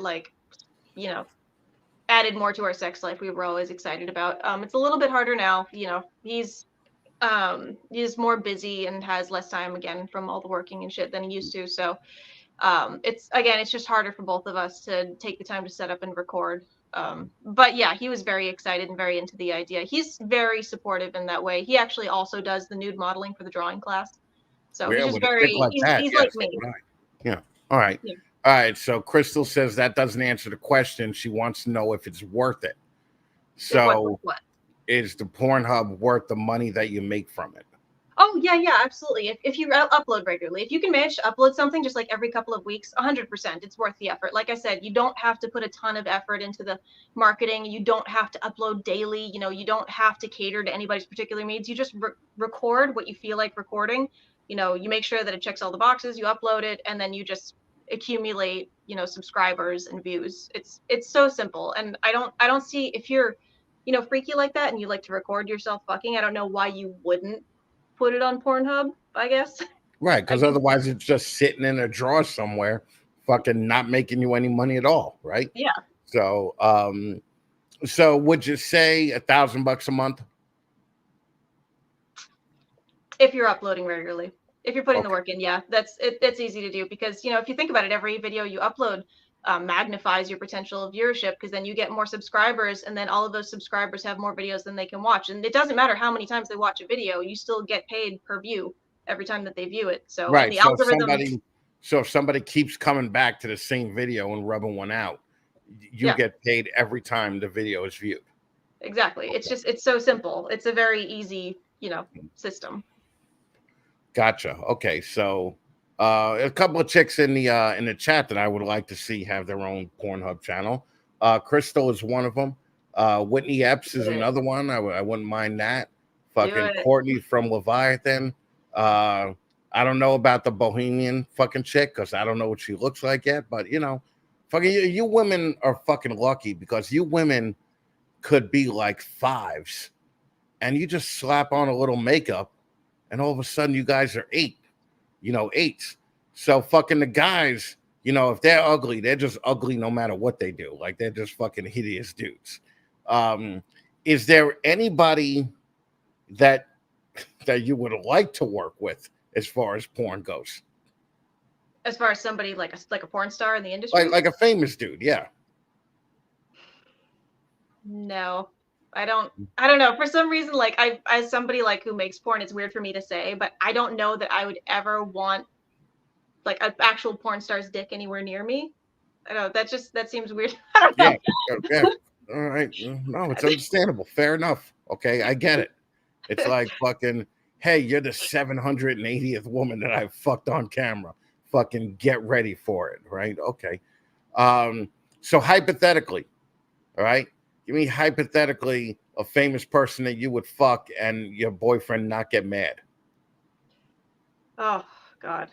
you know added more to our sex life we were always excited about. It's a little bit harder now. He's more busy and has less time again from all the working and shit than he used to. So it's just harder for both of us to take the time to set up and record. But yeah, he was very excited and very into the idea. He's very supportive in that way. He actually also does the nude modeling for the drawing class. So he's Yeah, just with a dick like that, he's yeah, like so me. would I. Yeah. All right. Yeah. All right. So Crystal says that doesn't answer the question. She wants to know if it's worth it. So What? is the Pornhub worth the money that you make from it? Oh yeah, absolutely. If you upload regularly, if you can manage to upload something just like every couple of weeks, 100%, it's worth the effort. Like I said, you don't have to put a ton of effort into the marketing. You don't have to upload daily. You don't have to cater to anybody's particular needs. You just record what you feel like recording. You make sure that it checks all the boxes. You upload it, and then you just accumulate, subscribers and views. It's so simple, and I don't see if you're freaky like that and you like to record yourself fucking. I don't know why you wouldn't put it on Pornhub, I guess. Right, I because mean, otherwise it's just sitting in a drawer somewhere, fucking not making you any money at all, right? yeah. So, so would you say $1,000 a month? If you're uploading regularly, if you're putting the Okay, work in, yeah, that's easy to do because if you think about it, every video you upload magnifies your potential viewership because then you get more subscribers, and then all of those subscribers have more videos than they can watch, and it doesn't matter how many times they watch a video, you still get paid per view every time that they view it. So, and right. the algorithm, So if somebody keeps coming back to the same video and rubbing one out, you yeah, get paid every time the video is viewed. exactly. It's so simple. It's a very easy system. Gotcha. Okay, so a couple of chicks in the chat that I would like to see have their own Pornhub channel. Crystal is one of them. Whitney Epps is Do it. another one. I wouldn't mind that. Do Fucking it. Courtney from Leviathan. Uh, I don't know about the Bohemian fucking chick because I don't know what she looks like yet. But fucking you women are fucking lucky because you women could be like fives, and you just slap on a little makeup and all of a sudden you guys are eights. So fucking the guys, if they're ugly, they're just ugly no matter what they do. Like they're just fucking hideous dudes. Um, is there anybody that you would like to work with as far as porn goes? As far as somebody like a porn star in the industry? Like a famous dude, yeah. No, I don't know. For some reason, like as somebody like who makes porn, it's weird for me to say, but I don't know that I would ever want like an actual porn star's dick anywhere near me. I don't know. That seems weird. I don't Yeah. know. Yeah. All right. No, it's understandable. Fair enough. Okay, I get it. It's like fucking, hey, you're the 780th woman that I've fucked on camera. Fucking get ready for it, right? Okay. So hypothetically, all right, give me hypothetically a famous person that you would fuck and your boyfriend not get mad. Oh God.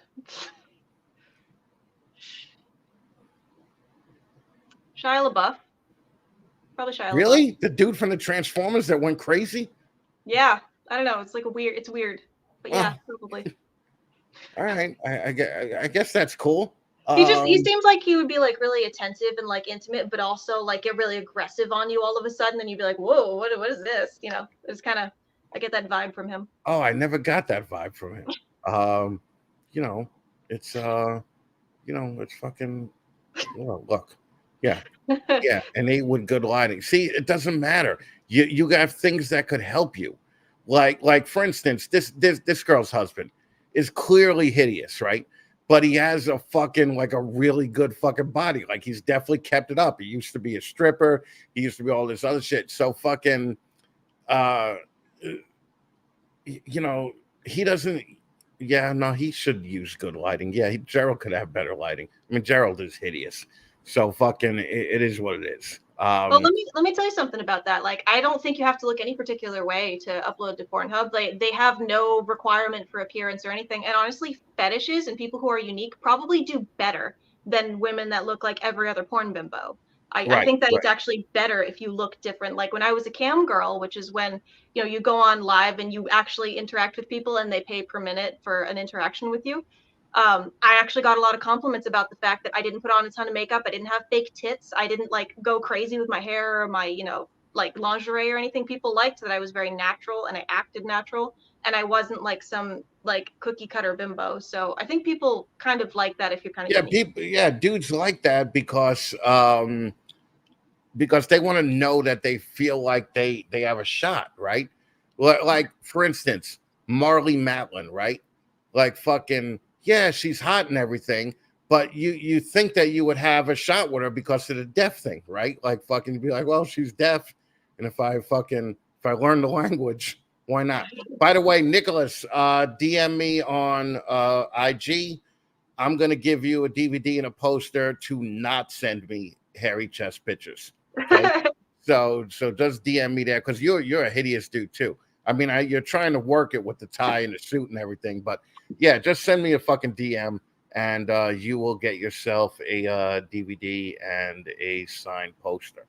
Shia LaBeouf. Probably Shia LaBeouf. Really? The dude from the Transformers that went crazy? Yeah. I don't know. It's like it's weird. But yeah, Oh, probably. all right. I guess that's cool. He seems like he would be like really attentive and like intimate, but also like get really aggressive on you all of a sudden, and you'd be like, whoa, what is this? It's kind of, I get that vibe from him. Oh, I never got that vibe from him. Um, you know, it's it's fucking look. Yeah. Yeah, and they with good lighting. See, it doesn't matter. You got things that could help you. Like for instance, this girl's husband is clearly hideous, right? But he has a fucking like a really good fucking body. Like he's definitely kept it up. He used to be a stripper. He used to be all this other shit. So fucking uh he doesn't. Yeah, no, he should use good lighting. Yeah, Gerald could have better lighting. I mean, Gerald is hideous, so fucking it is what it is. Well, let me tell you something about that. Like, I don't think you have to look any particular way to upload to Pornhub. They have no requirement for appearance or anything. And honestly, fetishes and people who are unique probably do better than women that look like every other porn bimbo. I Right, think that right. it's actually better if you look different. Like when I was a cam girl, which is when you go on live and you actually interact with people and they pay per minute for an interaction with you. I actually got a lot of compliments about the fact that I didn't put on a ton of makeup. I didn't have fake tits. I didn't like go crazy with my hair or my, like lingerie or anything. People liked that I was very natural and I acted natural and I wasn't like some like cookie cutter bimbo. So I think people kind of like that if you're kind of Yeah, unique. dudes like that because they want to know that they feel like they have a shot, right? Like for instance, Marley Matlin, right? Like fucking yeah, she's hot and everything, but you think that you would have a shot with her because of the deaf thing, right? Like fucking be like, well, she's deaf, and if I learn the language, why not? By the way, Nicholas, DM me on IG. I'm gonna give you a DVD and a poster to not send me hairy chest pictures. Okay, so just DM me there because you're a hideous dude too. I mean, you're trying to work it with the tie and the suit and everything, but yeah, just send me a fucking DM and you will get yourself a DVD and a signed poster.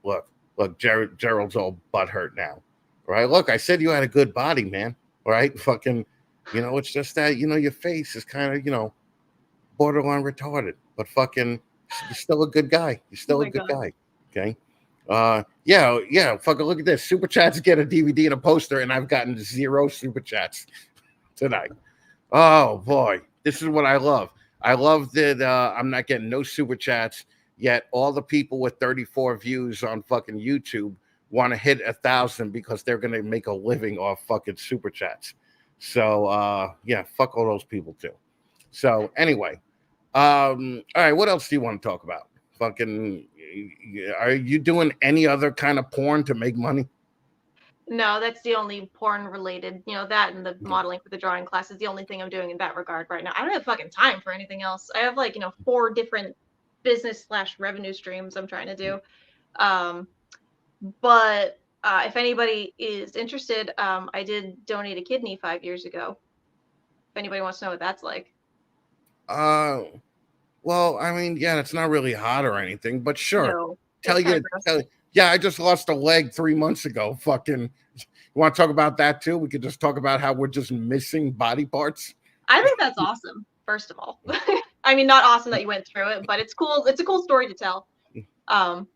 Look, Gerald's all butthurt now, right? Look, I said you had a good body, man. right? Fucking, it's just that your face is kind of borderline retarded, but fucking, you're still a good guy. You're Oh still a my good god. guy. Okay. Yeah, yeah. Fucking look at this. Super chats get a DVD and a poster, and I've gotten 0 super chats tonight. Oh boy, this is what I love. I love that I'm not getting no super chats yet. All the people with 34 views on fucking YouTube want to hit 1,000 because they're gonna make a living off fucking super chats. So yeah, fuck all those people too. So anyway, all right, what else do you want to talk about? Fucking, are you doing any other kind of porn to make money? No, that's the only porn related, that and the modeling for the drawing class is the only thing I'm doing in that regard right now. I don't have fucking time for anything else. I have like, 4 different business slash revenue streams I'm trying to do. Um, but if anybody is interested, I did donate a kidney 5 years ago. If anybody wants to know what that's like. Uh, well, I mean, yeah, it's not really hot or anything, but sure. No, Tell it's kind of you, gross. tell, yeah, I just lost a leg 3 months ago. Fucking, you want to talk about that too? We could just talk about how we're just missing body parts. I think that's awesome, first of all. I mean, not awesome that you went through it, but it's cool. It's a cool story to tell. Um,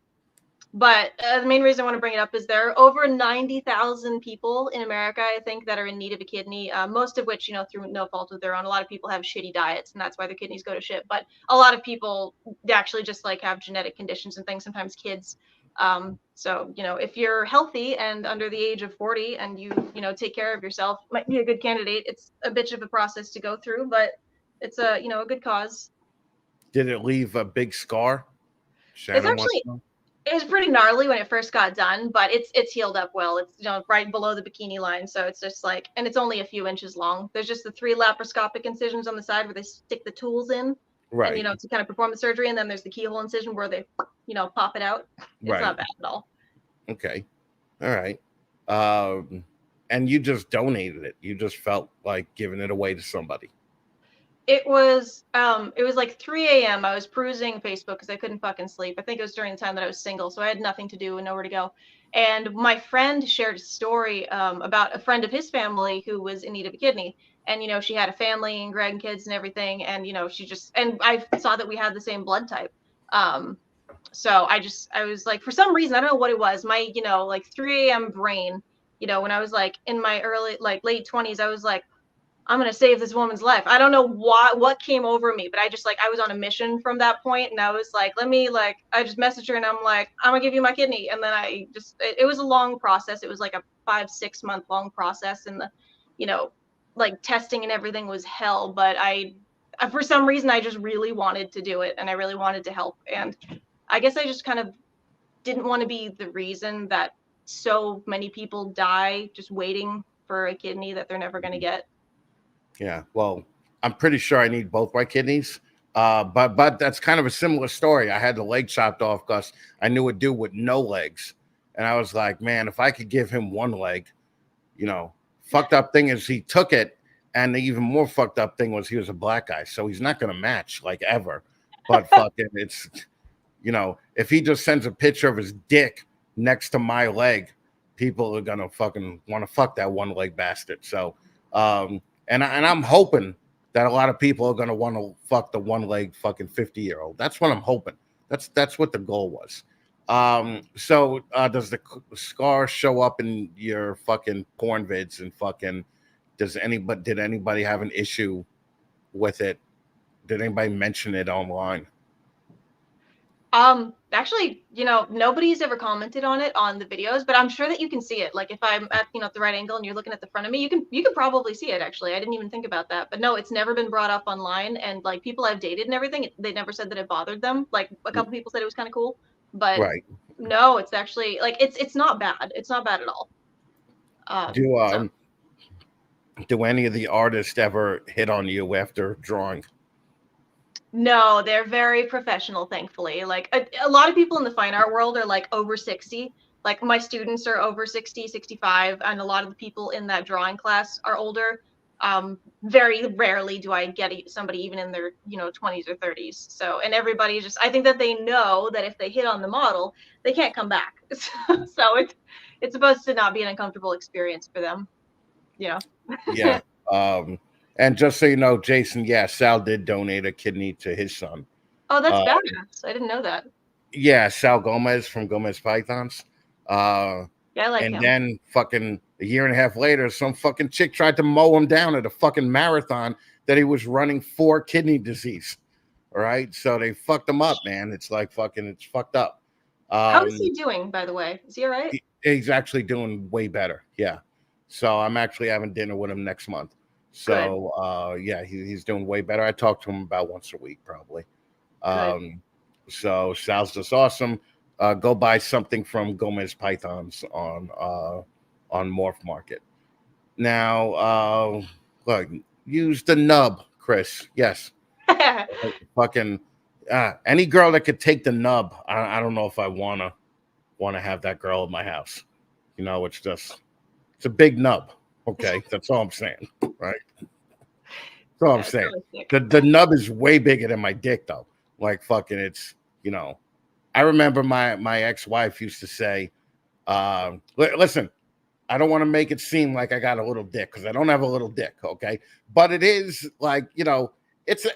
But the main reason I want to bring it up is there are over 90,000 people in America, I think, that are in need of a kidney, most of which, through no fault of their own. A lot of people have shitty diets, and that's why their kidneys go to shit. But a lot of people they actually just like have genetic conditions and things, sometimes kids. So, if you're healthy and under the age of 40 and take care of yourself, might be a good candidate. It's a bitch of a process to go through, but it's a good cause. Did it leave a big scar? It's Shannon wants actually to know. It was pretty gnarly when it first got done, but it's healed up well. It's right below the bikini line, so it's just like, and it's only a few inches long. There's just the 3 laparoscopic incisions on the side where they stick the tools in, and Right, to kind of perform the surgery, and then there's the keyhole incision where they pop it out. It's right. not bad at all. Okay, all right. And you just donated it. You just felt like giving it away to somebody. It was like 3 a.m. I was perusing Facebook because I couldn't fucking sleep. I think it was during the time that I was single, so I had nothing to do and nowhere to go. And my friend shared a story about a friend of his family who was in need of a kidney. And she had a family and grandkids and everything. And she just and I saw that we had the same blood type. Um, so I was like, for some reason, I don't know what it was. My like 3 a.m. brain, when I was like in my early like late 20s, I was like, I'm gonna save this woman's life. I don't know what came over me, but I just like I was on a mission from that point, and I was like, let me like I just messaged her and I'm like, I'm gonna give you my kidney, and then it was a long process. It was like a 5-6 month long process, and the you know like testing and everything was hell. But I for some reason I just really wanted to do it, and I really wanted to help, and I guess I just kind of didn't want to be the reason that so many people die just waiting for a kidney that they're never gonna get. Yeah. Well, I'm pretty sure I need both my kidneys. But that's kind of a similar story. I had the leg chopped off because I knew a dude with no legs, and I was like, man, if I could give him one leg, you know, fucked up thing is he took it, and the even more fucked up thing was he was a black guy, so he's not gonna match like ever. But fucking, it's if he just sends a picture of his dick next to my leg, people are gonna fucking want to fuck that one leg bastard. So, and I'm hoping that a lot of people are gonna want to fuck the one leg fucking 50-year-old. That's what I'm hoping. That's what the goal was. So does the scar show up in your fucking porn vids and fucking did anybody have an issue with it? Did anybody mention it online? Actually, nobody's ever commented on it on the videos, but I'm sure that you can see it. Like if I'm at, at the right angle and you're looking at the front of me, you can probably see it actually. I didn't even think about that. But no, it's never been brought up online, and like people I've dated and everything, they never said that it bothered them. Like a couple people said it was kind of cool, but Right. no, it's actually like it's not bad. It's not bad at all. Do So do any of the artists ever hit on you after drawing? no, they're very professional, thankfully. Like a lot of people in the fine art world are like over 60. Like my students are over 60, 65, and a lot of the people in that drawing class are older. Very rarely do I get somebody even in their, 20s or 30s. So, and everybody just, I think that they know that if they hit on the model, they can't come back. So it's supposed to not be an uncomfortable experience for them. Yeah. Yeah. And just so you know, Jason, yeah, Sal did donate a kidney to his son. Oh, that's Uh, badass. I didn't know that. yeah, Sal Gomez from Gomez Pythons. Yeah, I like And him. then fucking a year and a half later, some fucking chick tried to mow him down at a fucking marathon that he was running for kidney disease. All right. So they fucked him up, man. It's like fucking, it's fucked up. How is he doing, by the way? Is he all right? He's actually doing way better. Yeah. So I'm actually having dinner with him next month. So yeah, he's doing way better. I talk to him about once a week, probably. So Sal's just awesome. Go buy something from Gomez Pythons on Morph Market. Now, look, use the nub, Chris. Yes, fucking any girl that could take the nub. I don't know if I wanna have that girl in my house. You know, it's a big nub. Okay, that's all I'm saying. Right. That's all I'm saying. The nub is way bigger than my dick, though. Like fucking, it's I remember my ex-wife used to say, listen, I don't want to make it seem like I got a little dick because I don't have a little dick, okay? But it is like, it's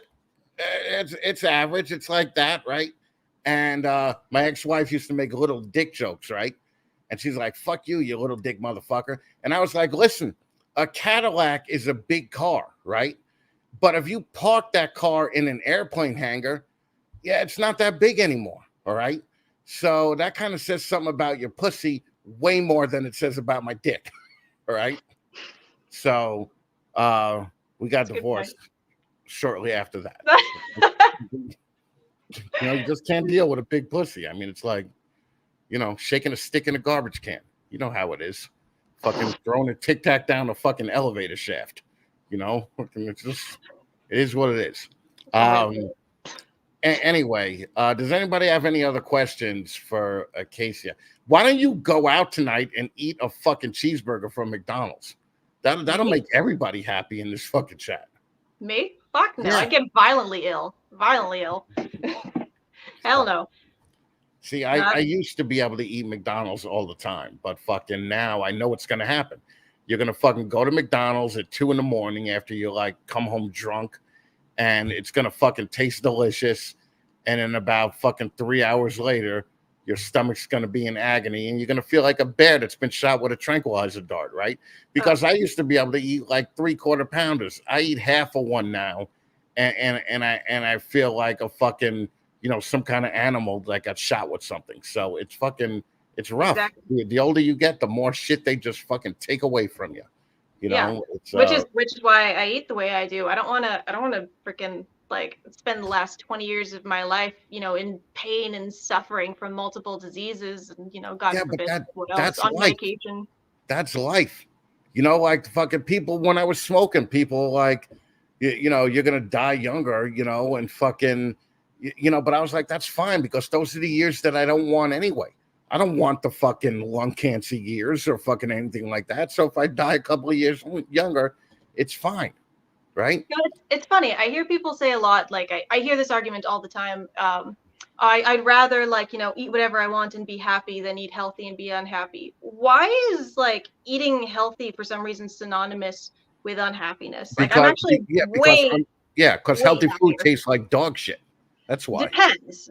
average. It's like that, right? And my ex-wife used to make little dick jokes, right? And she's like, fuck you, you little dick motherfucker. And I was like, listen, a Cadillac is a big car, right? But if you park that car in an airplane hangar, yeah, it's not that big anymore. All right. So that kind of says something about your pussy way more than it says about my dick. All right. So we got divorced shortly after that. You just can't deal with a big pussy. I mean, it's like, shaking a stick in a garbage can. You know how it is. Fucking throwing a tic tac down a fucking elevator shaft. It's just, it is what it is. Anyway, does anybody have any other questions for Acacia? Why don't you go out tonight and eat a fucking cheeseburger from McDonald's? That'll make everybody happy in this fucking chat. Me? Fuck no. Yeah. I get violently ill. Hell no. See, I used to be able to eat McDonald's all the time, but fucking now I know what's gonna happen. You're gonna fucking go to McDonald's at 2 a.m. after you come home drunk, and it's gonna fucking taste delicious. And in about fucking 3 hours later, your stomach's gonna be in agony, and you're gonna feel like a bear that's been shot with a tranquilizer dart, right? Because I used to be able to eat like 3/4 pounders. I eat half of one now, and I feel like a fucking some kind of animal that got shot with something. So it's rough. Exactly. The older you get, the more shit they just fucking take away from you. Which is why I eat the way I do. I don't want to freaking spend the last 20 years of my life, in pain and suffering from multiple diseases and, God forbid what else on medication. That's life. Like fucking people, when I was smoking, people like, you're going to die younger, and fucking, but I was like, that's fine because those are the years that I don't want anyway. I don't want the fucking lung cancer years or fucking anything like that. So if I die a couple of years younger, it's fine. Right. It's funny. I hear people say a lot. I hear this argument all the time. I'd rather eat whatever I want and be happy than eat healthy and be unhappy. Why is eating healthy for some reason synonymous with unhappiness? Because, I'm actually because healthy food tastes like dog shit. That's why.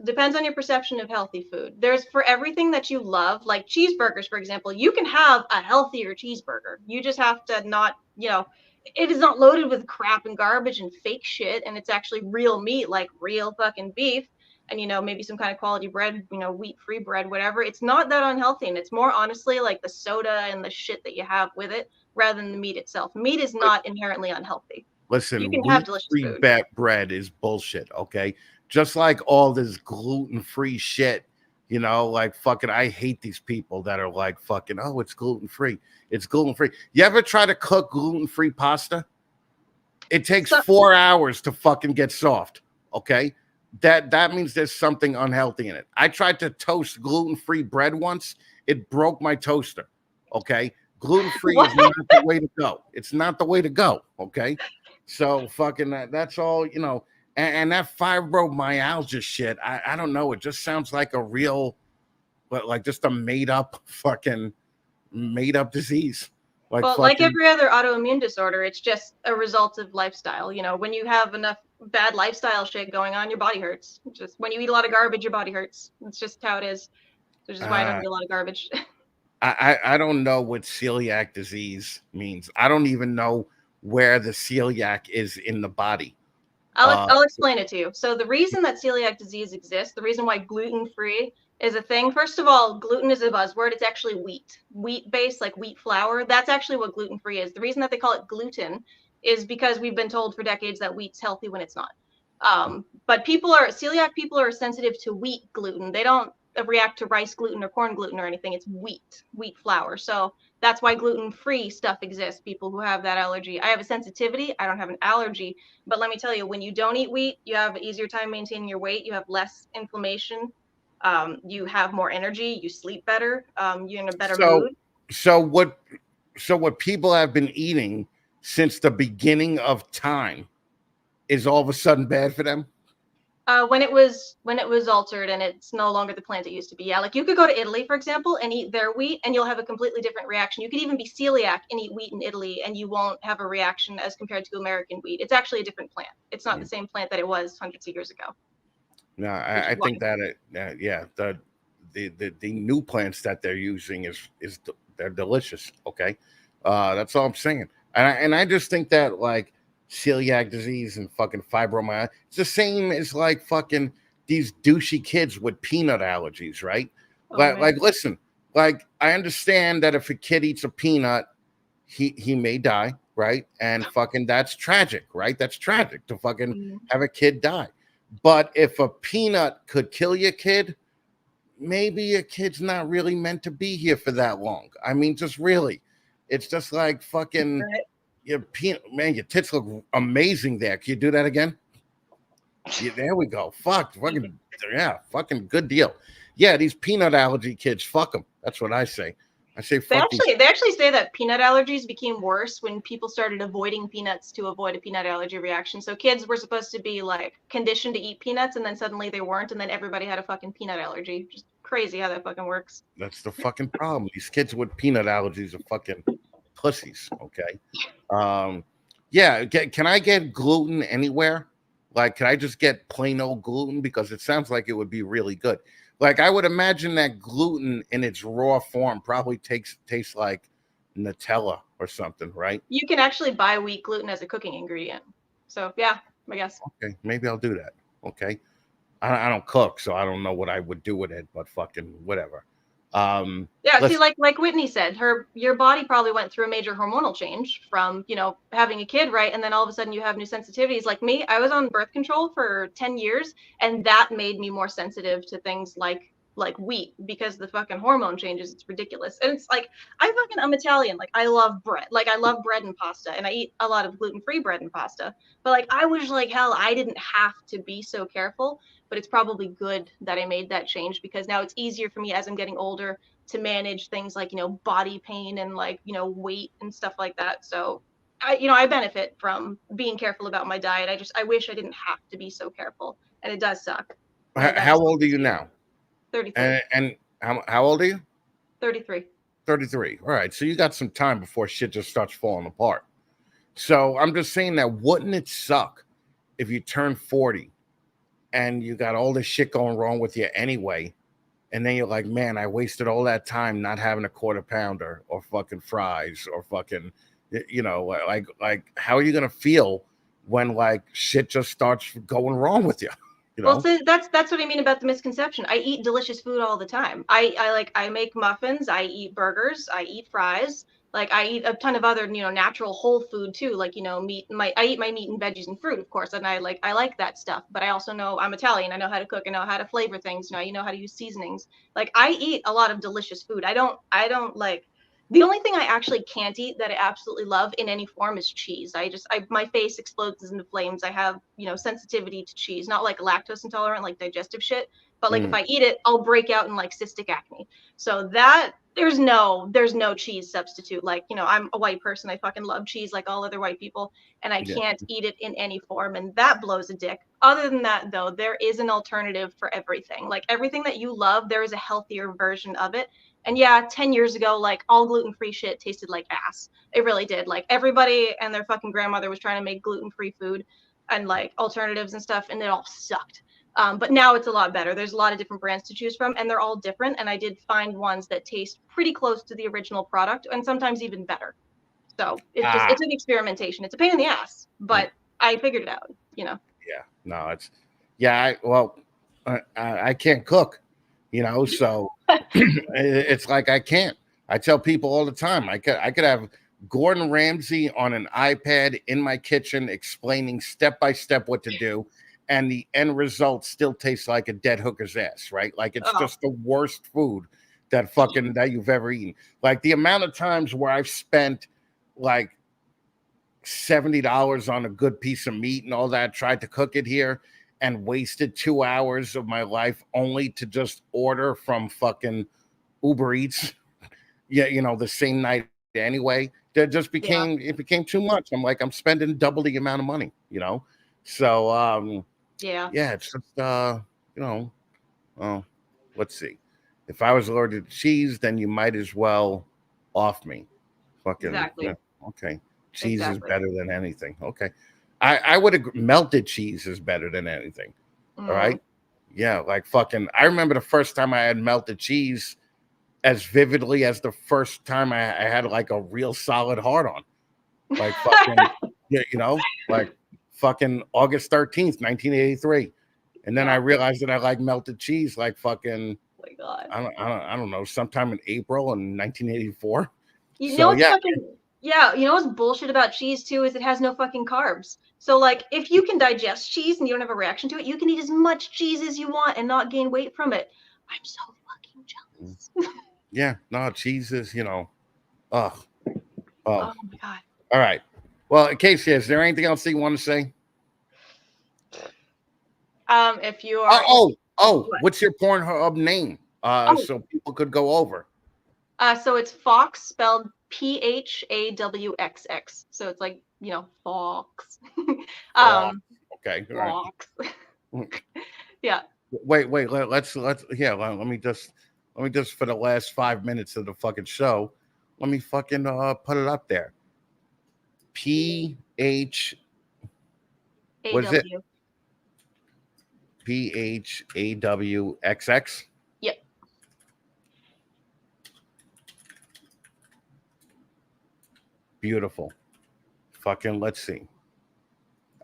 Depends on your perception of healthy food. There's for everything that you love, like cheeseburgers, for example, you can have a healthier cheeseburger. You just have to not, it is not loaded with crap and garbage and fake shit. And it's actually real meat, like real fucking beef. And, maybe some kind of quality bread, wheat-free bread, whatever. It's not that unhealthy. And it's more honestly like the soda and the shit that you have with it rather than the meat itself. Meat is not inherently unhealthy. Listen, you can have delicious food. Bread is bullshit, okay? Just like all this gluten-free shit, fucking, I hate these people that are like fucking, oh, it's gluten-free. It's gluten-free. You ever try to cook gluten-free pasta? It takes 4 hours to fucking get soft, okay? That means there's something unhealthy in it. I tried to toast gluten-free bread once. It broke my toaster, okay? Gluten-free is not the way to go. It's not the way to go, okay? So fucking that's all, and that fibromyalgia shit, I don't know. It just sounds like a real, but just a made up disease. Like Well, like fucking every other autoimmune disorder, it's just a result of lifestyle. You know, when you have enough bad lifestyle shit going on, your body hurts. Just when you eat a lot of garbage, your body hurts. It's just how it is. Which is why I don't uh eat a lot of garbage. I don't know what celiac disease means. I don't even know where the celiac is in the body. Uh I'll explain it to you. So the reason that celiac disease exists, the reason why gluten free is a thing. First of all, gluten is a buzzword. It's actually wheat based, like wheat flour. That's actually what gluten free is. The reason that they call it gluten is because we've been told for decades that wheat's healthy when it's not. But celiac people are sensitive to wheat gluten. They don't react to rice gluten or corn gluten or anything. It's wheat flour. So that's why gluten-free stuff exists. People who have that allergy. I have a sensitivity. I don't have an allergy. But let me tell you, when you don't eat wheat, you have an easier time maintaining your weight. You have less inflammation. You have more energy. You sleep better. You're in a better so mood. so what so what people have been eating since the beginning of time is all of a sudden bad for them? When it was altered and it's no longer the plant it used to be. Yeah, like you could go to Italy, for example, and eat their wheat, and you'll have a completely different reaction. You could even be celiac and eat wheat in Italy, and you won't have a reaction as compared to American wheat. It's actually a different plant. It's not the same plant that it was hundreds of years ago, No, which I is why. think that yeah, the new plants that they're using they're delicious. Okay, that's all I'm saying. And I just think that like celiac disease and fucking fibromyalgia, it's the same as like fucking these douchey kids with peanut allergies, right? Oh man. Like listen, like I understand that if a kid eats a peanut, he may die, right? And fucking that's tragic, right? That's tragic to fucking Mm. have a kid die. But if a peanut could kill your kid, maybe your kid's not really meant to be here for that long. I mean, just really, it's just like fucking Right. your peanut. Man, your tits look amazing there. Can you do that again? Yeah, there we go. Fucking yeah, fucking good deal. Yeah, these peanut allergy kids, fuck them. That's what I say. I say They fuck these. actually they actually say that peanut allergies became worse when people started avoiding peanuts to avoid a peanut allergy reaction. So kids were supposed to be like conditioned to eat peanuts, and then suddenly they weren't, and then everybody had a fucking peanut allergy. Just crazy how that fucking works. That's the fucking problem. These kids with peanut allergies are fucking pussies. Okay. Um, yeah. Can I get gluten anywhere? Like, can I just get plain old gluten? Because it sounds like it would be really good. Like, I would imagine that gluten in its raw form probably tastes like Nutella or something, right? You can actually buy wheat gluten as a cooking ingredient. So yeah, I guess. Okay, maybe I'll do that. Okay. I don't cook, so I don't know what I would do with it, but fucking whatever. Yeah, see, Let's like Whitney said, your body probably went through a major hormonal change from, having a kid, right? And then all of a sudden you have new sensitivities. Like me, I was on birth control for 10 years, and that made me more sensitive to things like wheat because the fucking hormone changes. It's ridiculous. And it's like I'm Italian. Like I love bread. Like I love bread and pasta, and I eat a lot of gluten-free bread and pasta. But like I was like hell, I didn't have to be so careful, but it's probably good that I made that change because now it's easier for me as I'm getting older to manage things like body pain and like weight and stuff like that. So I benefit from being careful about my diet. I wish I didn't have to be so careful, and it does suck when the how diet old are forces you you. now? 33. And how old are you? 33. 33. All right. So you got some time before shit just starts falling apart. So I'm just saying that wouldn't it suck if you turn 40 and you got all this shit going wrong with you anyway? And then you're like, man, I wasted all that time not having a quarter pounder or fucking fries or fucking, like how are you going to feel when like shit just starts going wrong with you? You Well, know? so that's what I mean about the misconception. I eat delicious food all the time. I make muffins, I eat burgers, I eat fries. Like I eat a ton of other, natural whole food too, like, meat. I eat my meat and veggies and fruit, of course, and I like that stuff. But I also know I'm Italian. I know how to cook, I know how to flavor things, you know how to use seasonings. Like I eat a lot of delicious food. I don't like the only thing I actually can't eat that I absolutely love in any form is cheese. My face explodes into flames. I have, sensitivity to cheese, not like lactose intolerant, like digestive shit, but like if Mm, I eat it, I'll break out in like cystic acne. So that there's no cheese substitute. Like, I'm a white person. I fucking love cheese like all other white people, and I yeah. can't eat it in any form. And that blows a dick. Other than that, though, there is an alternative for everything. Like everything that you love, there is a healthier version of it And yeah, 10 years ago, like all gluten-free shit tasted like ass. It really did. Like everybody and their fucking grandmother was trying to make gluten-free food and like alternatives and stuff, and it all sucked. But now it's a lot better. There's a lot of different brands to choose from, and they're all different. And I did find ones that taste pretty close to the original product, and sometimes even better. So Ah, it's an experimentation. It's a pain in the ass, mm, but I figured it out. You know. yeah, no, it's yeah. Well, I can't cook, so it's like I can't. I tell people all the time I could have Gordon Ramsay on an iPad in my kitchen explaining step by step what to do, and the end result still tastes like a dead hooker's ass, right? Like it's Oh, just the worst food that you've ever eaten. Like the amount of times where I've spent like $70 on a good piece of meat and all that, tried to cook it here and wasted 2 hours of my life only to just order from fucking Uber Eats. Yeah, the same night anyway. That just yeah, became too much. I'm like, I'm spending double the amount of money. So yeah, yeah, it's just you know, well, let's see. If I was allergic to cheese, then you might as well off me. Fucking yeah, exactly, okay. Cheese is exactly. better than anything. Okay. I would agree. Melted cheese is better than anything. All Mm. right. Yeah, like fucking I remember the first time I had melted cheese as vividly as the first time I had like a real solid hard on. Like fucking yeah, like fucking August 13th, 1983. And then I Yeah. realized that I like melted cheese like fucking Oh my God. I don't know, sometime in April in 1984. You know So what's yeah, fucking yeah, you know what's bullshit about cheese too is it has no fucking carbs. So like if you can digest cheese and you don't have a reaction to it, you can eat as much cheese as you want and not gain weight from it. I'm so fucking jealous. yeah, no, cheese is, ugh. Oh, Oh my God. all right. Well, Casey, is there anything else that you want to say? If you Oh, are in what? what's your Pornhub name? Oh, So people could go over. so it's Fox spelled Phawxx. So it's like, Fox. Oh, um, okay, all right. Fox. Yeah. Wait. Let's yeah. Let me just for the last 5 minutes of the fucking show, let me fucking put it up there. PH. What is it? AW. PHAWXX. Yep. Beautiful. Fucking let's see.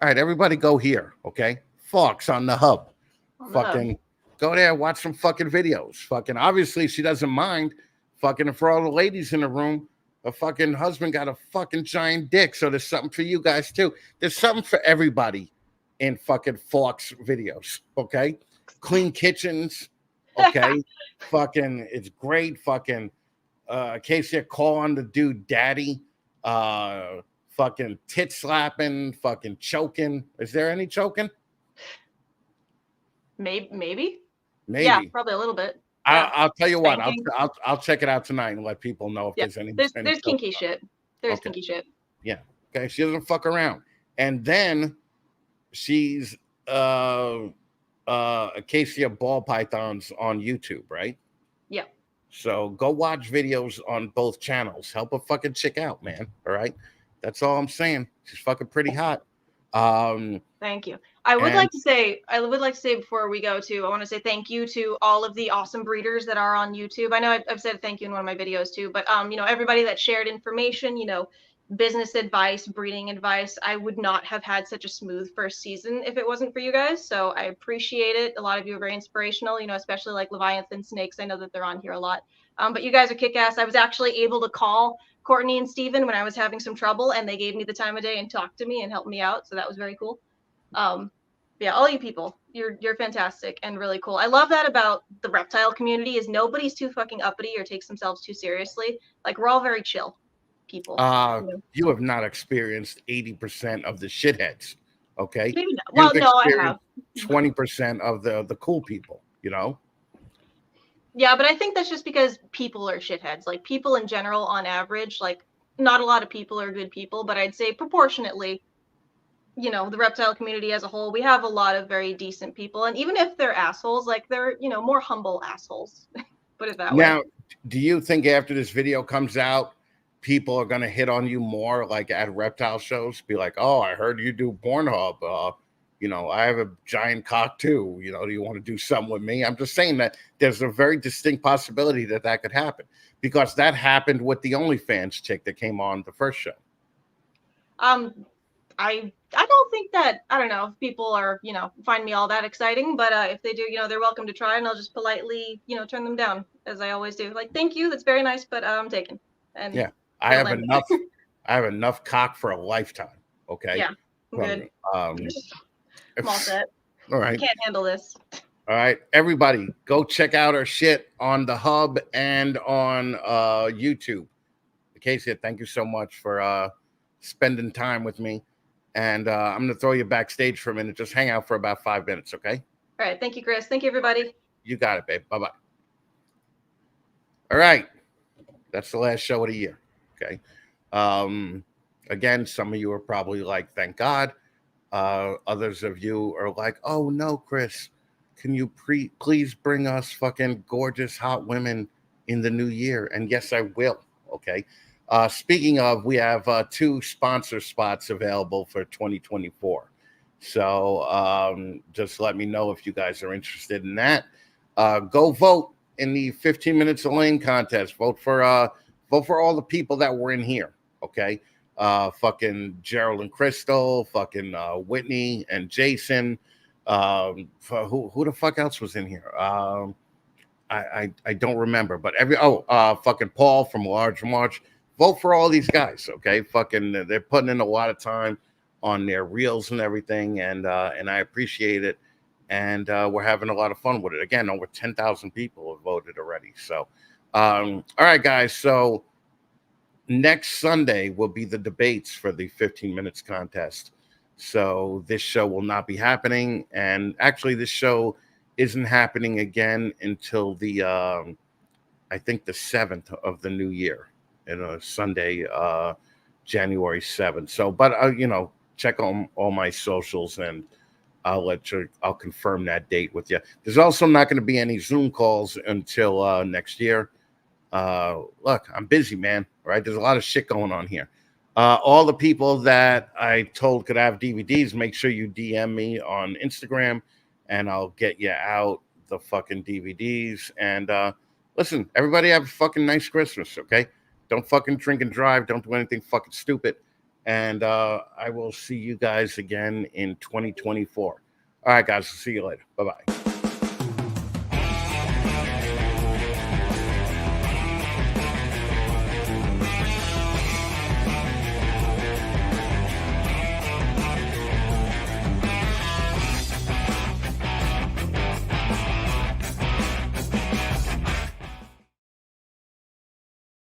All right, everybody go here, okay? Fox on the hub. On the hub. Fucking go there, watch some fucking videos. Fucking obviously she doesn't mind. Fucking for all the ladies in the room, a fucking husband got a fucking giant dick. So there's something for you guys too. There's something for everybody in fucking Fox videos, okay? Clean kitchens, okay? Fucking it's great. Fucking Acacia call on the dude daddy. Fucking tit slapping, fucking choking. Is there any choking? Maybe. Yeah, Maybe. probably a little bit. Yeah. I'll tell you what. I'll, Spanking. I'll I'll check it out tonight and let people know if Yeah. there's any There's choking. kinky shit. There's Okay. kinky shit. Yeah. Okay. She doesn't fuck around. And then she's Acacia ball pythons on YouTube, right? Yeah. So go watch videos on both channels. Help a fucking chick out, man. All right. That's all I'm saying. She's fucking pretty hot. Thank you. I would And like to say, before we go to, I want to say thank you to all of the awesome breeders that are on YouTube. I know I've said thank you in one of my videos too, but everybody that shared information, business advice, breeding advice. I would not have had such a smooth first season if it wasn't for you guys. So I appreciate it. A lot of you are very inspirational, especially like Leviathan Snakes. I know that they're on here a lot. But you guys are kick ass. I was actually able to call Courtney and Steven when I was having some trouble, and they gave me the time of day and talked to me and helped me out. So that was very cool. um yeah, all you people, you're fantastic and really cool. I love that about the reptile community is nobody's too fucking uppity or takes themselves too seriously. Like we're all very chill people, you have not experienced 80% of the shitheads. Okay. maybe not. You've Well, no, I have. experienced 20% of the cool people. Yeah, but I think that's just because people are shitheads. Like people in general on average, like not a lot of people are good people, but I'd say proportionately, the reptile community as a whole, we have a lot of very decent people, and even if they're assholes, like they're more humble assholes. Put it that way. Now, do you think after this video comes out, people are going to hit on you more, like at reptile shows? Be like, oh, I heard you do PornHub. I have a giant cock too. Do you want to do something with me? I'm just saying that there's a very distinct possibility that could happen, because that happened with the OnlyFans chick that came on the first show. I don't think that, I don't know if people are, find me all that exciting, but if they do, they're welcome to try, and I'll just politely, turn them down, as I always do. Like, thank you, that's very nice, but I'm taken. And yeah, I have enough. I have enough cock for a lifetime. Okay. Yeah, I'm good. I'm all set. All right. Can't handle this. All right, everybody, go check out our shit on the Hub and on YouTube. Acacia, thank you so much for spending time with me. And I'm going to throw you backstage for a minute. Just hang out for about 5 minutes, okay? All right. Thank you, Chris. Thank you, everybody. You got it, babe. Bye-bye. All right. That's the last show of the year, okay? Again, some of you are probably like, thank God. Others of you are like, oh, no, Chris, can you please bring us fucking gorgeous, hot women in the new year? And yes, I will, okay? Speaking of, we have 2 sponsor spots available for 2024. So just let me know if you guys are interested in that. Go vote in the 15 Minutes of Lane contest. Vote for all the people that were in here, okay? Fucking Gerald and Crystal, fucking Whitney and Jason. Who the fuck else was in here? I don't remember, but fucking Paul from Large March. Vote for all these guys, okay? Fucking, they're putting in a lot of time on their reels and everything, and I appreciate it. And we're having a lot of fun with it. Again, over 10,000 people have voted already. So, all right, guys. So next Sunday will be the debates for the 15 Minutes contest. So this show will not be happening, and actually, this show isn't happening again until the I think the 7th of the new year. Sunday, January 7th. So, but check on all my socials, and I'll confirm that date with you. There's also not going to be any Zoom calls until next year. Look, I'm busy, man. Right? There's a lot of shit going on here. All the people that I told could have DVDs, make sure you DM me on Instagram, and I'll get you out the fucking DVDs. And listen, everybody have a fucking nice Christmas, okay? Don't fucking drink and drive. Don't do anything fucking stupid. And I will see you guys again in 2024. All right, guys. See you later. Bye-bye.